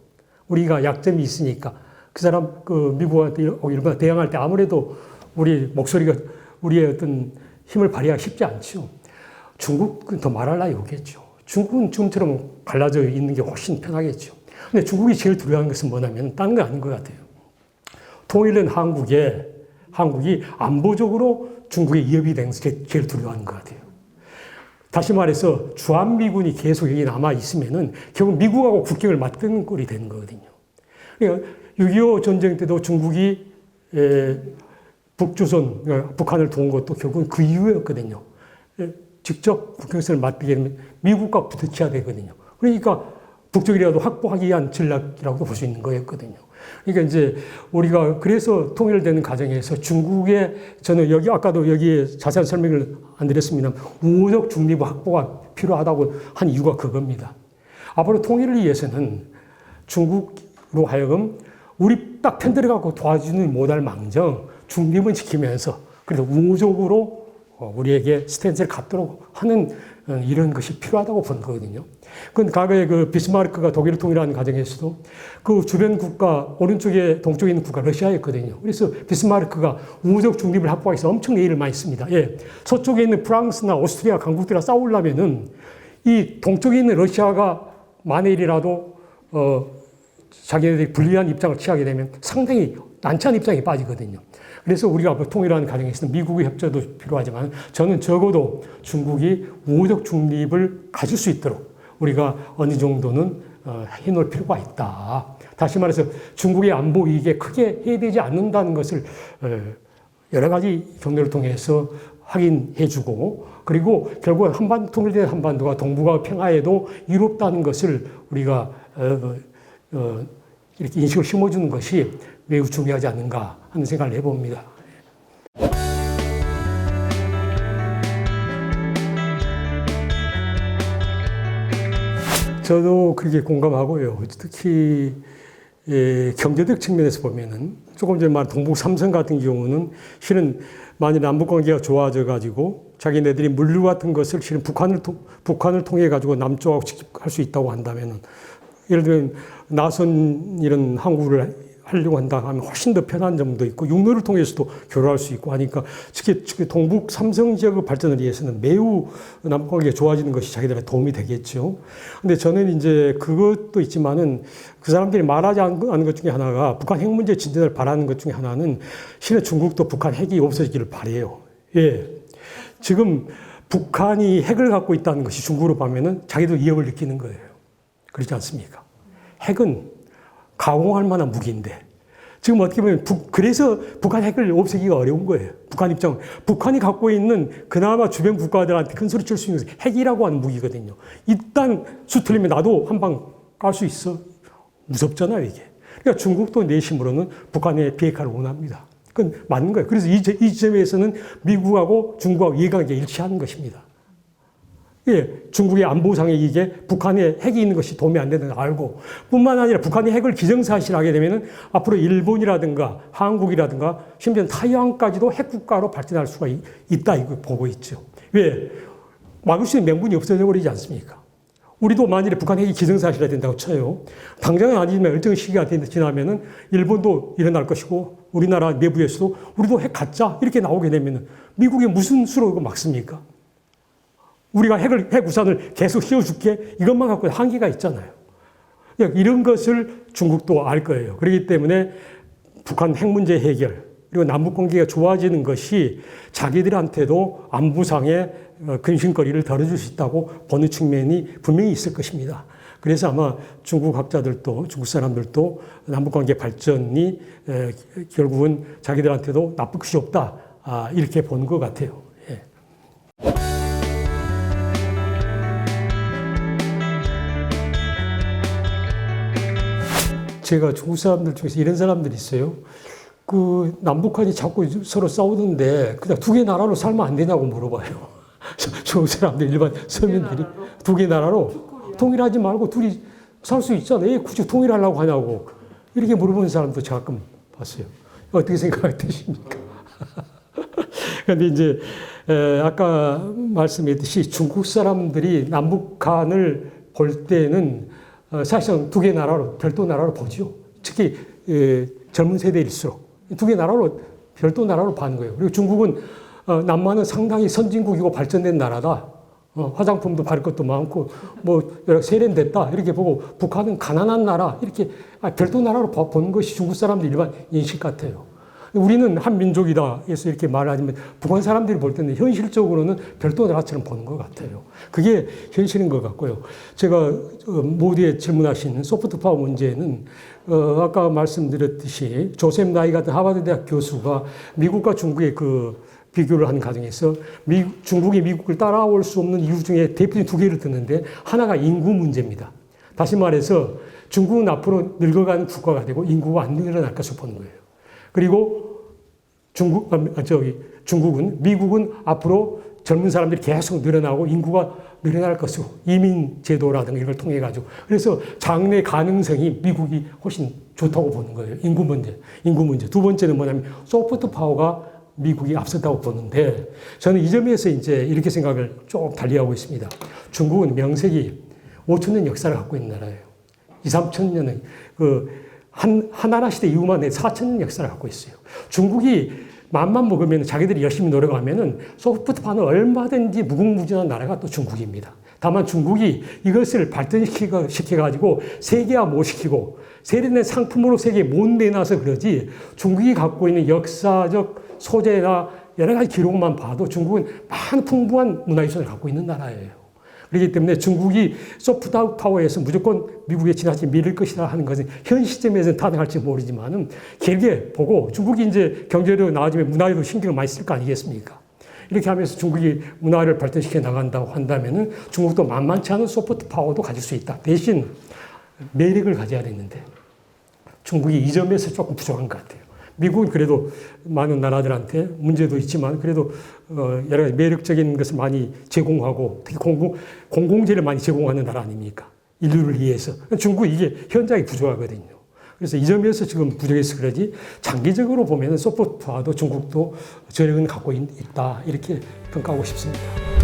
우리가 약점이 있으니까 그 사람 미국한테 일본한테 대항할 때 아무래도 우리 목소리가 우리의 어떤 힘을 발휘하기 쉽지 않죠. 중국은 더 말할 나위 없겠죠. 중국은 지금처럼 갈라져 있는 게 훨씬 편하겠죠. 근데 중국이 제일 두려워하는 것은 뭐냐면 다른 건 아닌 것 같아요. 통일된 한국이 안보적으로 중국의 위협이 되는 것을 제일 두려워하는 것 같아요. 다시 말해서 주한미군이 계속 여기 남아 있으면은 결국 미국하고 국경을 맞대는 꼴이 되는 거거든요. 그러니까 6.25 전쟁 때도 중국이 북조선, 그러니까 북한을 도운 것도 결국은 그 이유였거든요. 직접 국경선을 맞대게 되면 미국과 부딪혀야 되거든요. 그러니까 북쪽이라도 확보하기 위한 전략이라고도 볼 수 있는 거였거든요. 그러니까 이제 우리가 그래서 통일되는 과정에서 중국의 저는 여기 아까도 여기에 자세한 설명을 안 드렸습니다. 우호적 중립 확보가 필요하다고 한 이유가 그겁니다. 앞으로 통일을 위해서는 중국으로 하여금 우리 딱 편들어갖고 도와주는 못할 망정 중립은 지키면서 그래도 우호적으로 우리에게 스탠스를 갖도록 하는 이런 것이 필요하다고 본 거거든요. 그건 과거에 그 비스마르크가 독일을 통일하는 과정에서도 그 주변 국가, 오른쪽에 동쪽에 있는 국가 러시아였거든요. 그래서 비스마르크가 우호적 중립을 확보하기 위해서 엄청 예의를 많이 씁니다. 예. 서쪽에 있는 프랑스나 오스트리아 강국들과 싸우려면은 이 동쪽에 있는 러시아가 만일이라도 자기네들이 불리한 입장을 취하게 되면 상당히 난처한 입장에 빠지거든요. 그래서 우리가 앞으로 통일하는 과정에서는 미국의 협조도 필요하지만 저는 적어도 중국이 우호적 중립을 가질 수 있도록 우리가 어느 정도는 해놓을 필요가 있다. 다시 말해서 중국의 안보 이익에 크게 해되지 않는다는 것을 여러 가지 경로를 통해서 확인해주고 그리고 결국 한반도 통일된 한반도가 동북아 평화에도 이롭다는 것을 우리가 이렇게 인식을 심어주는 것이 매우 중요하지 않는가 하는 생각을 해봅니다. 저도 그렇게 공감하고요. 특히 경제적 측면에서 보면은 조금 전에 말한 동북 삼성 같은 경우는 실은 만일 남북 관계가 좋아져 가지고 자기네들이 물류 같은 것을 실은 북한을 통해 가지고 남쪽하고 직접할 수 있다고 한다면은 예를 들면 나선 이런 항구를 하려고 한다 하면 훨씬 더 편한 점도 있고 육로를 통해서도 교류할 수 있고 하니까 특히 동북 삼성 지역의 발전을 위해서는 매우 남북 관계가 좋아지는 것이 자기들한테 도움이 되겠죠. 근데 저는 이제 그것도 있지만은 그 사람들이 말하지 않은 것 중에 하나가 북한 핵 문제 진전을 바라는 것 중에 하나는 실은 중국도 북한 핵이 없어지기를 바래요. 예. 지금 북한이 핵을 갖고 있다는 것이 중국으로 보면은 자기도 위협을 느끼는 거예요. 그렇지 않습니까? 핵은 가공할 만한 무기인데 지금 어떻게 보면 그래서 북한 핵을 없애기가 어려운 거예요. 북한 입장은. 북한이 갖고 있는 그나마 주변 국가들한테 큰 소리 칠 수 있는 핵이라고 하는 무기거든요. 일단 수틀리면 나도 한 방 깔 수 있어. 무섭잖아요, 이게. 그러니까 중국도 내심으로는 북한의 비핵화를 원합니다. 그건 맞는 거예요. 그래서 이 지점에서는 미국하고 중국하고 이해관계가 일치하는 것입니다. 예, 중국의 안보상의 이게 북한에 핵이 있는 것이 도움이 안 되는 걸 알고 뿐만 아니라 북한이 핵을 기정사실하게 되면 앞으로 일본이라든가 한국이라든가 심지어 타이완까지도 핵국가로 발전할 수가 있다 이거 보고 있죠. 왜? 막을 수 있는 명분이 없어져 버리지 않습니까? 우리도 만일에 북한 핵이 기정사실화 된다고 쳐요. 당장은 아니지만 일정 시기가 지나면은 일본도 일어날 것이고 우리나라 내부에서도 우리도 핵 갖자 이렇게 나오게 되면은 미국이 무슨 수로 이거 막습니까? 우리가 핵 우산을 계속 씌워줄게 이것만 갖고 한계가 있잖아요. 이런 것을 중국도 알 거예요. 그렇기 때문에 북한 핵 문제 해결 그리고 남북 관계가 좋아지는 것이 자기들한테도 안보상의 근심거리를 덜어줄 수 있다고 보는 측면이 분명히 있을 것입니다. 그래서 아마 중국 학자들도 중국 사람들도 남북 관계 발전이 결국은 자기들한테도 나쁠 것이 없다 이렇게 보는 것 같아요. 예. 제가 중국 사람들 중에서 이런 사람들이 있어요. 그 남북한이 자꾸 서로 싸우는데 그냥 두 개 나라로 살면 안 되냐고 물어봐요. 중국 사람들 일반 서민들이 두 개 나라로 통일하지 말고 둘이 살 수 있잖아요. 왜 굳이 통일하려고 하냐고 이렇게 물어보는 사람도 제가 가끔 봤어요. 어떻게 생각하십니까? 그런데 이제 아까 말씀했듯이 중국 사람들이 남북한을 볼 때는 사실상 두 개 나라로 별도 나라로 보죠. 특히 젊은 세대일수록 두 개 나라로 별도 나라로 봐는 거예요. 그리고 중국은 남한은 상당히 선진국이고 발전된 나라다. 화장품도 바를 것도 많고 뭐 여러 세련됐다 이렇게 보고 북한은 가난한 나라 이렇게 별도 나라로 보는 것이 중국 사람들 일반 인식 같아요. 우리는 한 민족이다 해서 이렇게 말하지만 북한 사람들이 볼 때는 현실적으로는 별도 나라처럼 보는 것 같아요. 그게 현실인 것 같고요. 제가 모두에 질문하신 소프트 파워 문제는 아까 말씀드렸듯이 조셉 나이 같은 하버드 대학 교수가 미국과 중국의 그 비교를 하는 과정에서 중국이 미국을 따라올 수 없는 이유 중에 대표적인 두 개를 드는데 하나가 인구 문제입니다. 다시 말해서 중국은 앞으로 늙어가는 국가가 되고 인구가 안 늘어날 것을 보는 거예요. 그리고 중국은 미국은 앞으로 젊은 사람들이 계속 늘어나고 인구가 늘어날 것으로 이민 제도라든가 이걸 통해 가지고 그래서 장래 가능성이 미국이 훨씬 좋다고 보는 거예요. 인구 문제. 두 번째는 뭐냐면 소프트 파워가 미국이 앞섰다고 보는데 저는 이 점에서 이제 이렇게 생각을 좀 달리하고 있습니다. 중국은 명색이 5,000년 역사를 갖고 있는 나라예요. 2,000~3,000년의 한나라 시대 이후만 해 4,000년 역사를 갖고 있어요. 중국이 맘만 먹으면 자기들이 열심히 노력하면은 소프트 파워는 얼마든지 무궁무진한 나라가 또 중국입니다. 다만 중국이 이것을 발전시켜가지고 세계화 못 시키고 세련된 상품으로 세계에 못 내놔서 그러지 중국이 갖고 있는 역사적 소재나 여러 가지 기록만 봐도 중국은 많은 풍부한 문화유산을 갖고 있는 나라예요. 그렇기 때문에 중국이 소프트 파워에서 무조건 미국에 지나치 밀릴 것이라 하는 것은 현 시점에서는 타당할지 모르지만은 길게 보고 중국이 이제 경제로 나아지면 문화에도 신경을 많이 쓸 거 아니겠습니까? 이렇게 하면서 중국이 문화를 발전시켜 나간다고 한다면은 중국도 만만치 않은 소프트 파워도 가질 수 있다. 대신 매력을 가져야 되는데 중국이 이 점에서 조금 부족한 것 같아요. 미국은 그래도 많은 나라들한테 문제도 있지만 그래도 여러 가지 매력적인 것을 많이 제공하고 특히 공공재를 많이 제공하는 나라 아닙니까? 인류를 위해서. 중국이 이게 현장이 부족하거든요. 그래서 이 점에서 지금 부족해서 그러지 장기적으로 보면 소프트파워도 중국도 저력은 갖고 있다 이렇게 평가하고 싶습니다.